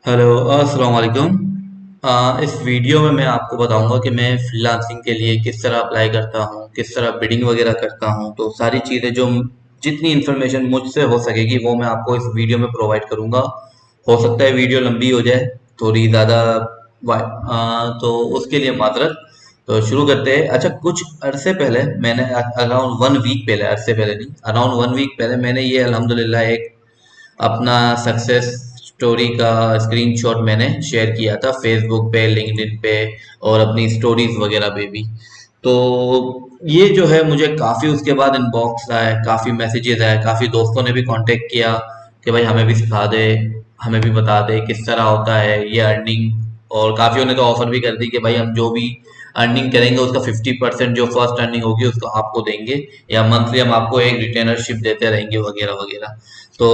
Hello अस्सलाम वालेकुम। इस वीडियो में मैं आपको बताऊंगा कि मैं फ्रीलांसिंग के लिए किस तरह अप्लाई करता हूँ, किस तरह बिडिंग वगैरह करता हूँ। तो सारी चीज़ें जो जितनी इन्फॉर्मेशन मुझसे हो सकेगी वो मैं आपको इस वीडियो में प्रोवाइड करूँगा। हो सकता है वीडियो लंबी हो जाए, थोड़ी ज़्यादा, तो उसके लिए माजरत। तो शुरू करते हैं। अच्छा, कुछ अरसे पहले मैंने, अराउंड 1 वीक पहले, अरसे पहले नहीं, अराउंड 1 वीक पहले मैंने ये अल्हम्दुलिल्लाह एक अपना सक्सेस स्टोरी का स्क्रीनशॉट मैंने शेयर किया था फेसबुक पे, लिंक्डइन पे और अपनी स्टोरीज वगैरह पे भी। तो ये जो है, मुझे काफ़ी उसके बाद इनबॉक्स आए, काफ़ी मैसेजेस आए, काफ़ी दोस्तों ने भी कांटेक्ट किया कि भाई हमें भी सिखा दे, हमें भी बता दे किस तरह होता है ये अर्निंग। और काफ़ियों ने तो ऑफर भी कर दी कि भाई हम जो भी अर्निंग करेंगे उसका 50% जो फर्स्ट अर्निंग होगी उसको आपको देंगे, या मंथली हम आपको एक रिटेनरशिप देते रहेंगे वगैरह वगैरह। तो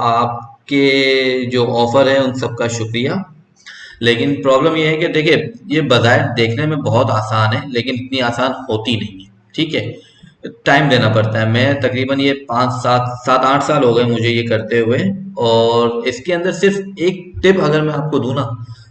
आपके जो ऑफर है उन सबका शुक्रिया। लेकिन प्रॉब्लम ये है कि देखिए, ये बज़ाहिर देखने में बहुत आसान है लेकिन इतनी आसान होती नहीं है। ठीक है, टाइम देना पड़ता है। मैं तकरीबन ये 5 7 7 8 साल हो गए मुझे ये करते हुए। और इसके अंदर सिर्फ एक टिप अगर मैं आपको दूं ना,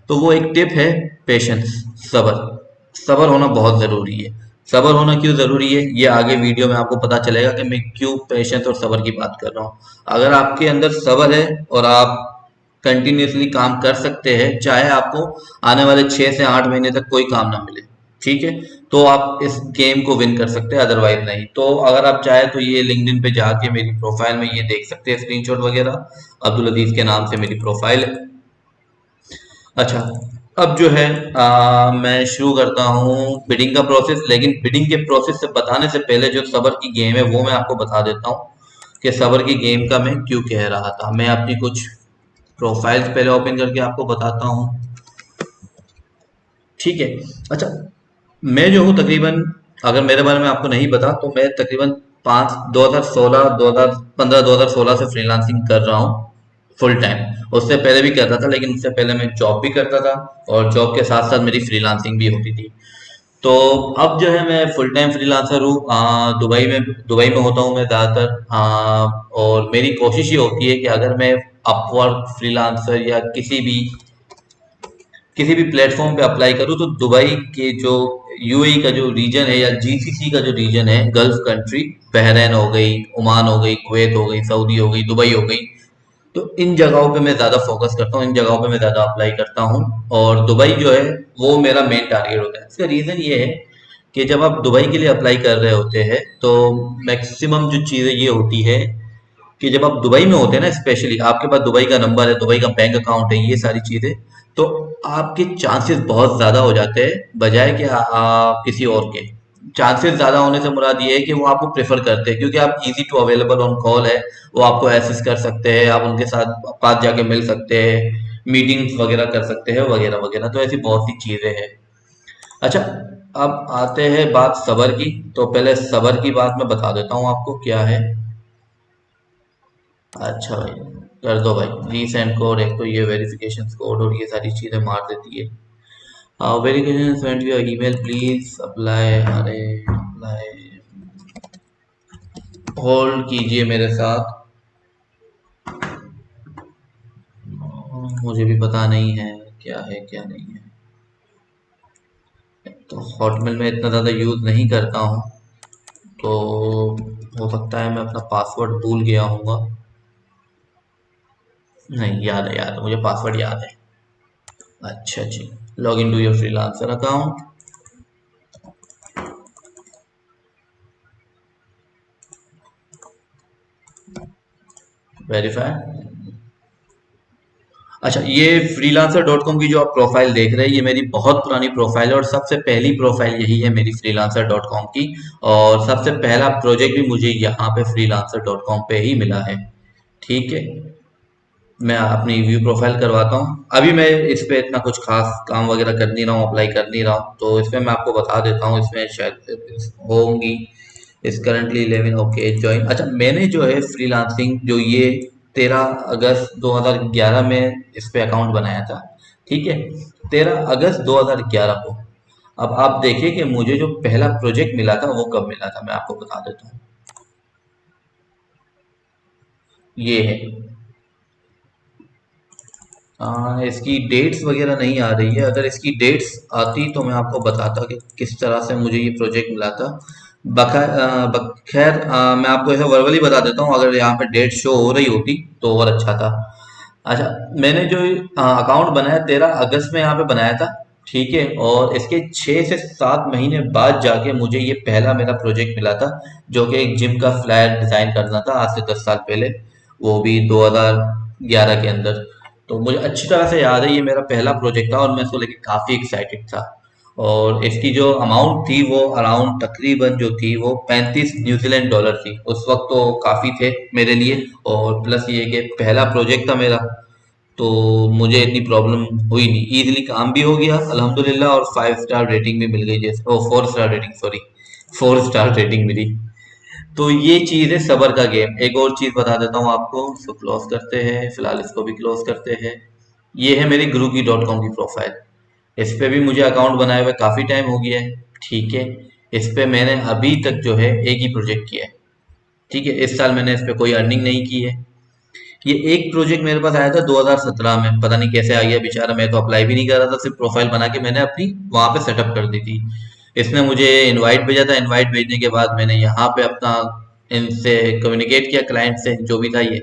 तो वो एक टिप है पेशेंस, सब्र। सब्र होना बहुत ज़रूरी है। सब्र होना क्यों ज़रूरी है, ये आगे वीडियो में आपको पता चलेगा कि मैं क्यों पेशेंस और सब्र की बात कर रहा हूँ। अगर आपके अंदर सब्र है और आप कंटिन्यूअसली काम कर सकते हैं, चाहे आपको आने वाले 6 से 8 महीने तक कोई काम ना मिले, ठीक है, तो आप इस गेम को विन कर सकते हैं, अदरवाइज नहीं। तो अगर आप चाहे तो ये लिंक्डइन पे जाके मेरी प्रोफाइल में ये देख सकते हैं स्क्रीनशॉट वगैरह। अब्दुल अजीज के नाम से मेरी प्रोफाइल है। अच्छा, अब जो है मैं शुरू करता हूँ बिडिंग का प्रोसेस। लेकिन बिडिंग के प्रोसेस से बताने से पहले जो सबर की गेम है वो मैं आपको बता देता हूँ कि सबर की गेम का मैं क्यों कह रहा था। मैं अपनी कुछ प्रोफाइल्स पहले ओपन करके आपको बताता हूँ। ठीक है। अच्छा, मैं जो हूँ तकरीबन, अगर मेरे बारे में आपको नहीं पता तो मैं तकरीबन 2016 2015 2016 से फ्रीलांसिंग कर रहा हूँ फुल टाइम। उससे पहले भी करता था, लेकिन उससे पहले मैं जॉब भी करता था और जॉब के साथ साथ मेरी फ्रीलांसिंग भी होती थी। तो अब जो है मैं फुल टाइम फ्रीलांसर हूँ। दुबई में होता हूँ मैं ज़्यादातर। और मेरी कोशिश ये होती है कि अगर मैं अपवर्क, फ्रीलांसर या किसी भी प्लेटफॉर्म पे अप्लाई करूँ तो दुबई के जो यूएई का जो रीजन है या जीसीसी का जो रीजन है, गल्फ कंट्री, बहरीन हो गई, ओमान हो गई, कुवैत हो गई, सऊदी हो गई, दुबई हो गई, तो इन जगहों पे मैं ज़्यादा फोकस करता हूँ, इन जगहों पे मैं ज़्यादा अप्लाई करता हूँ। और दुबई जो है वो मेरा मेन टारगेट होता है। इसका रीज़न ये है कि जब आप दुबई के लिए अप्लाई कर रहे होते हैं तो मैक्सिमम जो चीज़ें ये होती है कि जब आप दुबई में होते हैं ना, स्पेशली आपके पास दुबई का नंबर है, दुबई का बैंक अकाउंट है, ये सारी चीजें, तो आपके चांसेस बहुत ज्यादा हो जाते हैं बजाय कि किसी और के। चांसेस ज्यादा होने से मुराद ये है कि वो आपको प्रेफर करते हैं क्योंकि आप easy to available on call है। वो आपको एसेस कर सकते हैं, आप उनके साथ पास जाके मिल सकते हैं, मीटिंग्स वगैरह कर सकते हैं वगैरह वगैरह। तो ऐसी बहुत सी चीजें हैं। अच्छा, अब आते हैं बात सबर की। तो पहले सबर की बात मैं बता देता हूँ आपको क्या है। अच्छा भाई, कर दो भाई रीसेंड कोड। एक तो ये वेरिफिकेशन कोड और ये सारी चीज़ें मार देती है। Verification send your email please apply. अरे अप्लाई, होल्ड कीजिए मेरे साथ। मुझे भी पता नहीं है क्या है क्या नहीं है। तो हॉटमेल में इतना ज़्यादा यूज़ नहीं करता हूँ, तो हो सकता है मैं अपना पासवर्ड भूल गया हूँगा। नहीं, याद है, मुझे पासवर्ड याद है। अच्छा जी, log in to your freelancer account, verify. अच्छा, ये फ्रीलांसर डॉट कॉम की जो आप प्रोफाइल देख रहे हैं ये मेरी बहुत पुरानी प्रोफाइल है और सबसे पहली प्रोफाइल यही है मेरी फ्रीलांसर डॉट कॉम की। और सबसे पहला प्रोजेक्ट भी मुझे यहाँ पे फ्रीलांसर डॉट कॉम पे ही मिला है। ठीक है, मैं अपनी व्यू प्रोफाइल करवाता हूँ। अभी मैं इस पे इतना कुछ खास काम वगैरह कर नहीं रहा हूँ, अप्लाई कर नहीं रहा हूँ, तो इसमें मैं आपको बता देता हूँ। इसमें शायद होंगी इस करंटली 11 ओके ज्वाइन। अच्छा, मैंने जो है फ्रीलांसिंग जो ये 13 अगस्त 2011 में इस पे अकाउंट बनाया था। ठीक है, 13 अगस्त 2011 को। अब आप देखिए कि मुझे जो पहला प्रोजेक्ट मिला था वो कब मिला था, मैं आपको बता देता हूँ। ये है, इसकी डेट्स वगैरह नहीं आ रही है। अगर इसकी डेट्स आती तो मैं आपको बताता कि किस तरह से मुझे ये प्रोजेक्ट मिला था। खैर, मैं आपको ऐसा वर्बली बता देता हूँ, अगर यहाँ पे डेट शो हो रही होती तो और अच्छा था। अच्छा, मैंने जो अकाउंट बनाया 13 अगस्त में यहाँ पे बनाया था, ठीक है। और इसके 6 से 7 महीने बाद जाके मुझे ये पहला मेरा प्रोजेक्ट मिला था, जो कि एक जिम का फ्लैट डिजाइन करना था, आज से 10 साल पहले, वो भी 2011 के अंदर। तो मुझे अच्छी तरह से याद है, ये मेरा पहला प्रोजेक्ट था और मैं इसको लेके काफी एक्साइटेड था। और इसकी जो अमाउंट थी वो अराउंड तकरीबन जो थी वो 35 न्यूजीलैंड डॉलर थी। उस वक्त तो काफी थे मेरे लिए। और प्लस ये कि पहला प्रोजेक्ट था मेरा, तो मुझे इतनी प्रॉब्लम हुई नहीं, इजीली काम भी हो गया अल्हम्दुलिल्लाह। और 5 स्टार रेटिंग भी मिल गई, जैसे ओ 4 star rating, sorry, 4 star rating मिली। तो ये चीज है सबर का गेम। एक और चीज बता देता हूँ आपको, इसको क्लोज करते हैं, फिलहाल इसको भी क्लोज करते हैं। ये है मेरी guruki.com की प्रोफाइल। इस पे भी मुझे अकाउंट बनाए हुए काफी टाइम हो गया है, ठीक है। इस पे मैंने अभी तक जो है एक ही प्रोजेक्ट किया है, ठीक है। इस साल मैंने इस पे कोई अर्निंग नहीं की है। ये एक प्रोजेक्ट मेरे पास आया था 2017 में, पता नहीं कैसे आ गया बेचारा, मैं तो अप्लाई भी नहीं कर रहा था, सिर्फ प्रोफाइल बना के मैंने अपनी वहां पे सेटअप कर दी थी। इसने मुझे इनवाइट भेजा था, इनवाइट भेजने के बाद मैंने यहाँ पे अपना इनसे कम्युनिकेट किया, क्लाइंट से जो भी था ये।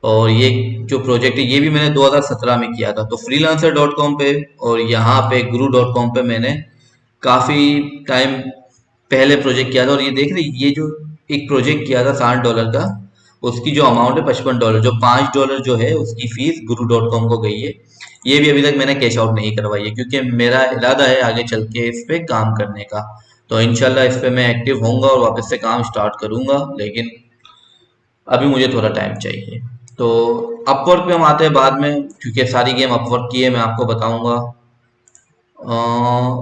और ये जो प्रोजेक्ट है ये भी मैंने 2017 में किया था, तो freelancer.com पे और यहाँ पे guru.com पे मैंने काफी टाइम पहले प्रोजेक्ट किया था। और ये देख रही, ये जो एक प्रोजेक्ट किया था $60 का, उसकी जो अमाउंट है $55, जो $5 जो है उसकी फीस guru.com को गई है। ये भी अभी तक मैंने कैश आउट नहीं करवाई है, क्योंकि मेरा इरादा है आगे चल के इस पे काम करने का। तो इंशाल्लाह इस पे मैं एक्टिव होऊंगा और वापस से काम स्टार्ट करूंगा, लेकिन अभी मुझे थोड़ा टाइम चाहिए। तो अपवर्क पे हम आते हैं बाद में, क्योंकि सारी गेम अपवर्क की है, मैं आपको बताऊंगा।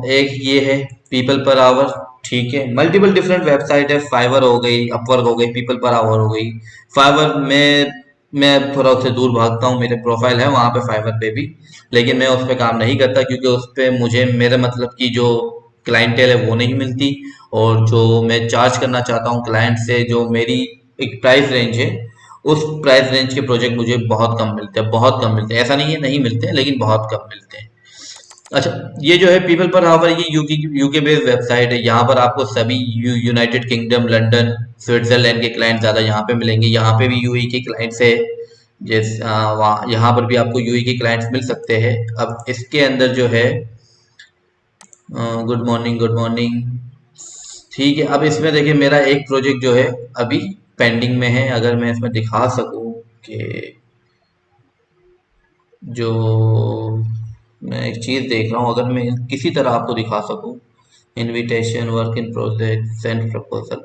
एक ये है पीपल पर आवर, ठीक है। मल्टीपल डिफरेंट वेबसाइट है, फाइवर हो गई, अपवर्क हो गई, पीपल पर आवर हो गई। फाइवर में मैं थोड़ा उससे दूर भागता हूँ, मेरे प्रोफाइल है वहां पे फाइवर पे भी, लेकिन मैं उस पर काम नहीं करता, क्योंकि उस पर मुझे मेरे मतलब की जो क्लाइंटेल है वो नहीं मिलती। और जो मैं चार्ज करना चाहता हूँ क्लाइंट से, जो मेरी एक प्राइस रेंज है, उस प्राइस रेंज के प्रोजेक्ट मुझे बहुत कम मिलते हैं, बहुत कम मिलते हैं। ऐसा नहीं है नहीं मिलते हैं, लेकिन बहुत कम मिलते हैं। अच्छा, ये जो है पीपल पर हावर, ये यूके बेस्ड वेबसाइट है। यहाँ पर आपको सभी यूनाइटेड किंगडम, लंदन, स्विट्जरलैंड के क्लाइंट ज़्यादा यहाँ पे मिलेंगे। यहाँ पे भी यूएई के क्लाइंट्स है, जैसे वहाँ यहाँ पर भी आपको यूएई के क्लाइंट्स मिल सकते हैं। अब इसके अंदर जो है, गुड मॉर्निंग, गुड मॉर्निंग, ठीक है। अब इसमें देखिए मेरा एक प्रोजेक्ट जो है अभी पेंडिंग में है। अगर मैं इसमें दिखा सकूँ कि जो मैं एक चीज देख रहा हूँ, अगर मैं किसी तरह आपको दिखा सकूँ, invitation, work in project, send proposal.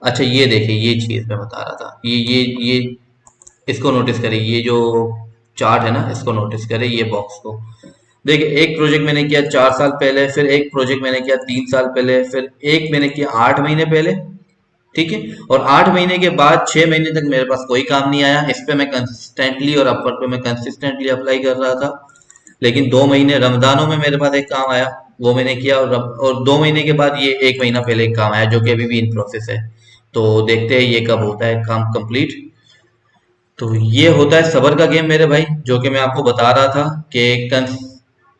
अच्छा, ये देखिए, ये चीज मैं बता रहा था, ये इसको नोटिस करिए, ये जो चार्ट है ना, इसको नोटिस करें, ये बॉक्स को देखिए। एक प्रोजेक्ट मैंने किया 4 साल पहले, फिर एक प्रोजेक्ट मैंने किया 3 साल पहले, फिर एक मैंने किया 8 महीने पहले, ठीक है। और 8 महीने के बाद 6 महीने तक मेरे पास कोई काम नहीं आया। इस पे मैं कंसिस्टेंटली, और अपवर्क पे मैं कंसिस्टेंटली अप्लाई कर रहा था। लेकिन 2 महीने रमजानों में मेरे पास एक काम आया, वो मैंने किया। और 2 महीने के बाद ये 1 महीना पहले एक काम आया, जो कि अभी भी इन प्रोसेस है। तो देखते हैं ये कब होता है काम कंप्लीट। तो ये होता है सबर का गेम मेरे भाई, जो कि मैं आपको बता रहा था कि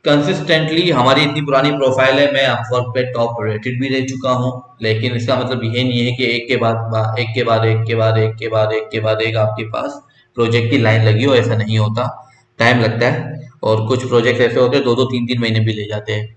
कंसिस्टेंटली हमारी इतनी पुरानी प्रोफाइल है, मैं अपवर्क पे टॉप रेटेड भी रह चुका हूँ। लेकिन इसका मतलब ये नहीं है कि एक के बाद एक के बाद एक के बाद एक के बाद एक के बाद एक आपके पास प्रोजेक्ट की लाइन लगी हो, ऐसा नहीं होता। टाइम लगता है, और कुछ प्रोजेक्ट ऐसे होते हैं 2-2 3-3 महीने भी ले जाते हैं।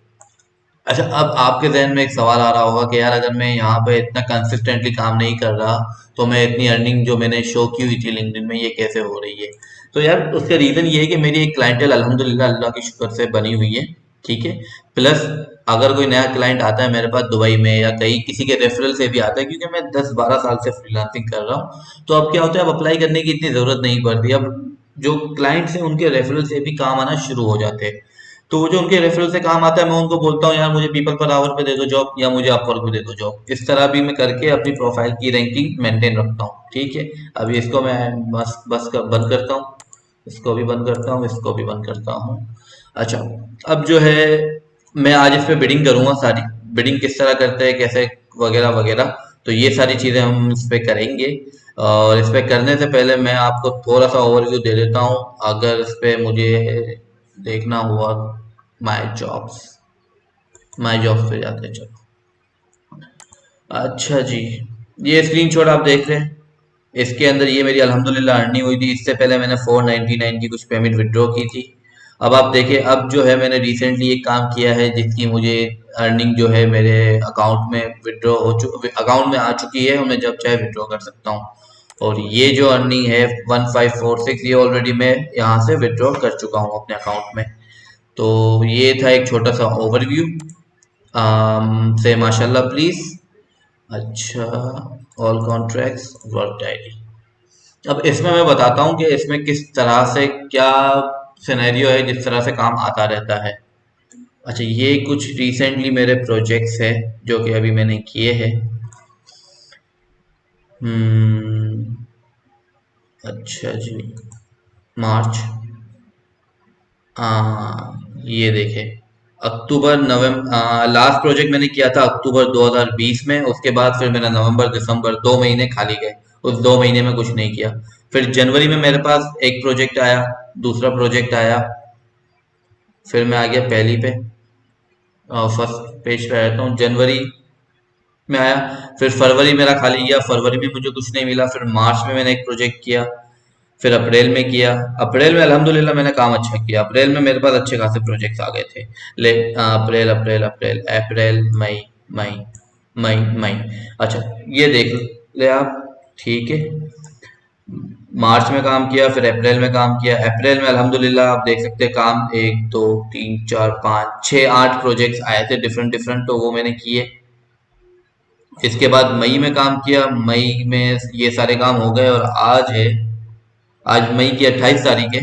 अच्छा, अब आपके जहन में एक सवाल आ रहा होगा कि यार, अगर मैं यहाँ पे इतना कंसिस्टेंटली काम नहीं कर रहा, तो मैं इतनी अर्निंग जो मैंने शो की हुई थी लिंक्डइन में, ये कैसे हो रही है? तो यार, उसका रीजन ये है कि मेरी एक क्लाइंटेल अल्हम्दुलिल्लाह अल्लाह के शुक्र से बनी हुई है, ठीक है। प्लस अगर कोई नया क्लाइंट आता है मेरे पास दुबई में या कहीं, किसी के रेफरल से भी आता है, क्योंकि मैं 10-12 साल से फ्रीलांसिंग कर रहा हूँ, तो अब क्या होता है, अब अप्लाई करने की इतनी जरूरत नहीं पड़ती। अब जो क्लाइंट्स हैं उनके रेफरल से भी काम आना शुरू हो जाते हैं। तो वो जो उनके रेफरल से काम आता है, मैं उनको बोलता हूँ यार मुझे पीपल पर आवर पे दे दो जॉब, या मुझे अपवर्क पे दे दो जॉब। इस तरह भी मैं करके अपनी प्रोफाइल की रैंकिंग मेंटेन रखता हूँ, ठीक है। अभी इसको मैं बस बस बंद करता हूँ, इसको भी बंद करता हूँ, इसको भी बंद करता हूँ। अच्छा, अब जो है मैं आज इस पे बिडिंग करूंगा, सारी बिडिंग किस तरह करते हैं, कैसे, वगैरह वगैरह। तो ये सारी चीजें हम इस पे करेंगे। और इस पे करने से पहले मैं आपको थोड़ा सा ओवरव्यू दे देता हूँ। अगर इस पे मुझे देखना हुआ माई जॉब्स पे जाते हैं। चलो, अच्छा जी, ये स्क्रीनशॉट आप देख रहे हैं, इसके अंदर ये मेरी अल्हम्दुलिल्लाह अर्निंग हुई थी। इससे पहले मैंने 499 की कुछ पेमेंट विड्रॉ की थी। अब आप देखिए, अब जो है मैंने रिसेंटली एक काम किया है जिसकी मुझे अर्निंग जो है मेरे अकाउंट में अकाउंट में आ चुकी है, और मैं जब चाहे विड्रॉ कर सकता हूँ। और ये जो अर्निंग है 1546, ये ऑलरेडी मैं यहाँ से विड्रॉ कर चुका हूँ अपने अकाउंट में। तो ये था एक छोटा सा ओवरव्यू से माशाल्लाह प्लीज। अच्छा, ऑल कॉन्ट्रैक्ट्स वर्क डायरी। अब इसमें मैं बताता हूँ कि इसमें किस तरह से क्या सिनेरियो है जिस तरह से काम आता रहता है। अच्छा, ये कुछ रिसेंटली मेरे प्रोजेक्ट्स है जो कि अभी मैंने किए हैं। अच्छा जी, मार्च, ये देखे, अक्टूबर नवंबर, लास्ट प्रोजेक्ट मैंने किया था अक्टूबर 2020 में। उसके बाद फिर मेरा नवंबर दिसंबर 2 महीने खाली गए, उस 2 महीने में कुछ नहीं किया। फिर जनवरी में मेरे पास एक प्रोजेक्ट आया, दूसरा प्रोजेक्ट आया, फिर मैं आ गया पहली पे, फर्स्ट पेज पे रहता हूँ। जनवरी में आया, फिर फरवरी मेरा खाली गया, फरवरी में मुझे कुछ नहीं मिला। फिर मार्च में मैंने एक प्रोजेक्ट किया, फिर अप्रैल में किया। अप्रैल में अल्हम्दुलिल्लाह मैंने काम अच्छा किया, अप्रैल में मेरे पास अच्छे खासे प्रोजेक्ट्स आ गए थे। अप्रैल अप्रैल अप्रैल अप्रैल मई मई मई मई। अच्छा, ये देख ले आप, ठीक है। मार्च में काम किया, फिर अप्रैल में काम किया। अप्रैल में अल्हम्दुलिल्लाह आप देख सकते हैं काम, एक दो तीन चार पाँच छः आठ प्रोजेक्ट्स आए थे डिफरेंट डिफरेंट, तो वो मैंने किए। इसके बाद मई में काम किया, मई में ये सारे काम हो गए, और आज मई की 28 तारीख है,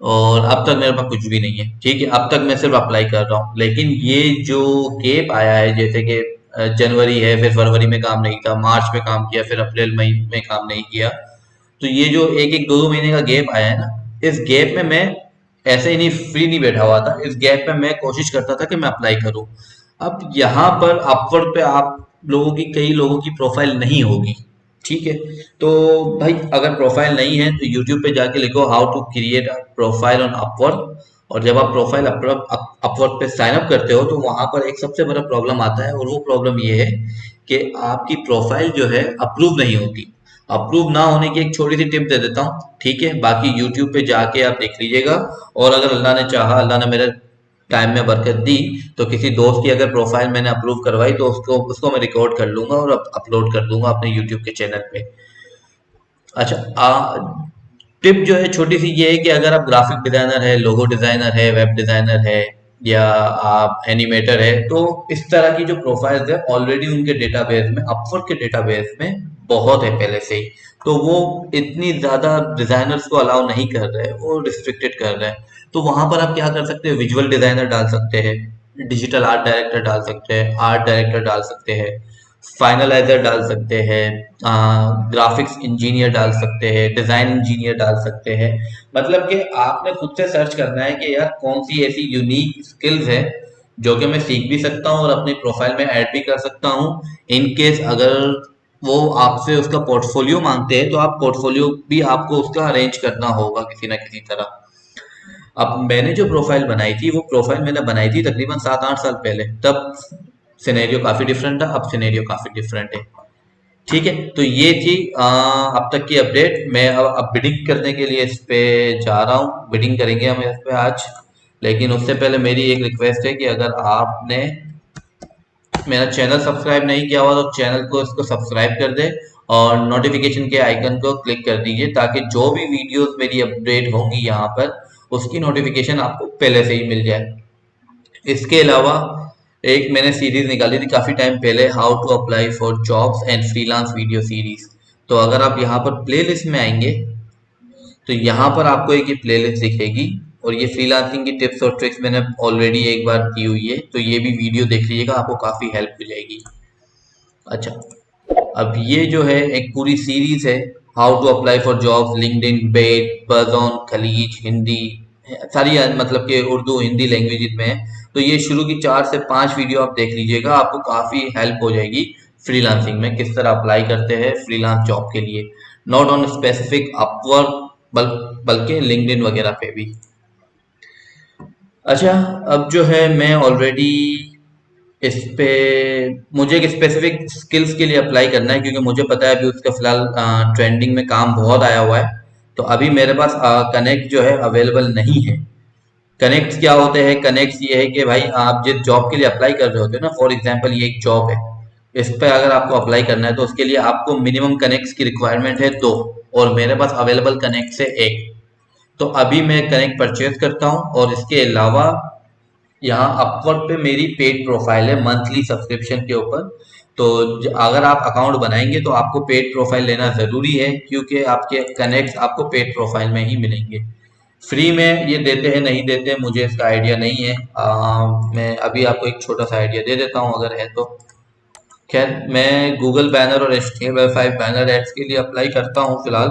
और अब तक मेरे पास कुछ भी नहीं है। ठीक है, अब तक मैं सिर्फ अप्लाई कर रहा हूँ। लेकिन ये जो गैप आया है, जैसे कि जनवरी है, फिर फरवरी में काम नहीं था, मार्च में काम किया, फिर अप्रैल मई में काम नहीं किया, तो ये जो एक एक दो दो महीने का गैप आया है ना, इस गैप में मैं ऐसे ही नहीं फ्री नहीं बैठा हुआ था। इस गैप में मैं कोशिश करता था कि मैं अप्लाई करूं। अब यहाँ पर अपवर्ड पे आप लोगों की, कई लोगों की प्रोफाइल नहीं होगी, ठीक है। तो भाई, अगर प्रोफाइल नहीं है तो यूट्यूब पे जाके लिखो how to create a profile on Upwork, और जब आप प्रोफाइल अपवर्क पे साइन अप करते हो तो वहां पर एक सबसे बड़ा प्रॉब्लम आता है, और वो प्रॉब्लम ये है कि आपकी प्रोफाइल जो है अप्रूव नहीं होती। अप्रूव ना होने की एक छोटी सी टिप दे देता हूँ, ठीक है। बाकी यूट्यूब पे जाके आप देख लीजिएगा, और अगर अल्लाह ने चाहा, अल्लाह ने मेरे टाइम में बरकत दी, तो किसी दोस्त की अगर प्रोफाइल मैंने अप्रूव करवाई तो उसको उसको मैं रिकॉर्ड कर लूंगा और अपलोड कर दूंगा अपने यूट्यूब के चैनल पे। अच्छा, टिप जो है छोटी सी ये है कि अगर आप ग्राफिक डिजाइनर है, लोगो डिजाइनर है, वेब डिजाइनर है, या आप एनिमेटर है, तो इस तरह की जो प्रोफाइल्स है ऑलरेडी उनके डेटाबेस में, अपवर्क के डेटाबेस में बहुत है पहले से ही। तो वो इतनी ज्यादा डिजाइनर्स को अलाउ नहीं कर रहे, वो रिस्ट्रिक्टेड कर रहे हैं। तो वहां पर आप क्या कर सकते हैं, विजुअल डिजाइनर डाल सकते हैं, डिजिटल आर्ट डायरेक्टर डाल सकते हैं, आर्ट डायरेक्टर डाल सकते हैं, फाइनलाइजर डाल सकते हैं, ग्राफिक्स इंजीनियर डाल सकते हैं, डिजाइन इंजीनियर डाल सकते हैं। मतलब कि आपने खुद से सर्च करना है कि यार कौन सी ऐसी यूनिक स्किल्स है जो कि मैं सीख भी सकता हूँ और अपनी प्रोफाइल में ऐड भी कर सकता हूँ। इन केस अगर वो आपसे उसका पोर्टफोलियो मांगते हैं, तो आप पोर्टफोलियो भी आपको उसका अरेंज करना होगा किसी ना किसी तरह। अब मैंने जो प्रोफाइल बनाई थी, वो प्रोफाइल मैंने बनाई थी तकरीबन 7-8 साल पहले। तब सिनेरियो काफी डिफरेंट था, अब सिनेरियो काफी डिफरेंट है। ठीक है, तो ये थी अब तक की अपडेट। मैं अब बिडिंग करने के लिए इस पे जा रहा हूँ, बिडिंग करेंगे हम इस पे आज। लेकिन उससे पहले मेरी एक रिक्वेस्ट है कि अगर आपने मेरा चैनल सब्सक्राइब नहीं किया हुआ तो चैनल को इसको सब्सक्राइब कर दे, और नोटिफिकेशन के आइकन को क्लिक कर दीजिए, ताकि जो भी वीडियोस मेरी अपडेट होंगी यहाँ पर, उसकी नोटिफिकेशन आपको पहले से ही मिल जाए। इसके अलावा एक मैंने सीरीज निकाली थी काफी टाइम पहले, how to apply for jobs and freelance video series. तो अगर आप यहाँ पर प्लेलिस्ट में आएंगे, तो यहाँ पर आपको एक ये प्लेलिस्ट दिखेगी, और ये फ्रीलांसिंग की टिप्स और ट्रिक्स मैंने ऑलरेडी एक बार दी हुई है, तो ये भी वीडियो देख लीजिएगा, आपको काफी हेल्प हो जाएगी। अच्छा, अब ये जो है एक पूरी सीरीज है, how to apply for jobs, LinkedIn, Bayt, बज़ॉन, खलीज, हिंदी, सारी मतलब कि उर्दू हिंदी लैंग्वेज में है। तो ये शुरू की 4 से 5 वीडियो आप देख लीजिएगा, आपको काफी हेल्प हो जाएगी फ्रीलांसिंग में, किस तरह अप्लाई करते हैं फ्रीलांस जॉब के लिए, नॉट ऑन स्पेसिफिक अपवर्क, बल्कि लिंक्डइन वगैरह पे भी। अच्छा, अब जो है मैं ऑलरेडी इस पे मुझे एक स्पेसिफिक स्किल्स के लिए अप्लाई करना है, क्योंकि मुझे पता है अभी उसका फिलहाल ट्रेंडिंग में काम बहुत आया हुआ है। तो अभी मेरे पास कनेक्ट जो है अवेलेबल नहीं है। कनेक्ट्स क्या होते हैं? कनेक्ट्स ये है कि भाई आप जिस जॉब के लिए अप्लाई कर रहे होते हो ना, फॉर एग्जांपल ये एक जॉब है, इस पे अगर आपको अप्लाई करना है तो उसके लिए आपको मिनिमम कनेक्ट्स की रिक्वायरमेंट है 2, और मेरे पास अवेलेबल कनेक्ट्स है 1। तो अभी मैं कनेक्ट परचेज करता हूँ, और इसके अलावा यहाँ अपवर्क पे मेरी पेड प्रोफाइल है मंथली सब्सक्रिप्शन के ऊपर। तो अगर आप अकाउंट बनाएंगे तो आपको पेड प्रोफाइल लेना ज़रूरी है, क्योंकि आपके कनेक्ट्स आपको पेड प्रोफाइल में ही मिलेंगे। फ्री में ये देते हैं नहीं देते हैं मुझे इसका आइडिया नहीं है। मैं अभी आपको एक छोटा सा आइडिया दे देता हूँ अगर है तो। खैर, मैं गूगल बैनर और HTML5 बैनर एड्स के लिए अप्लाई करता हूँ फिलहाल,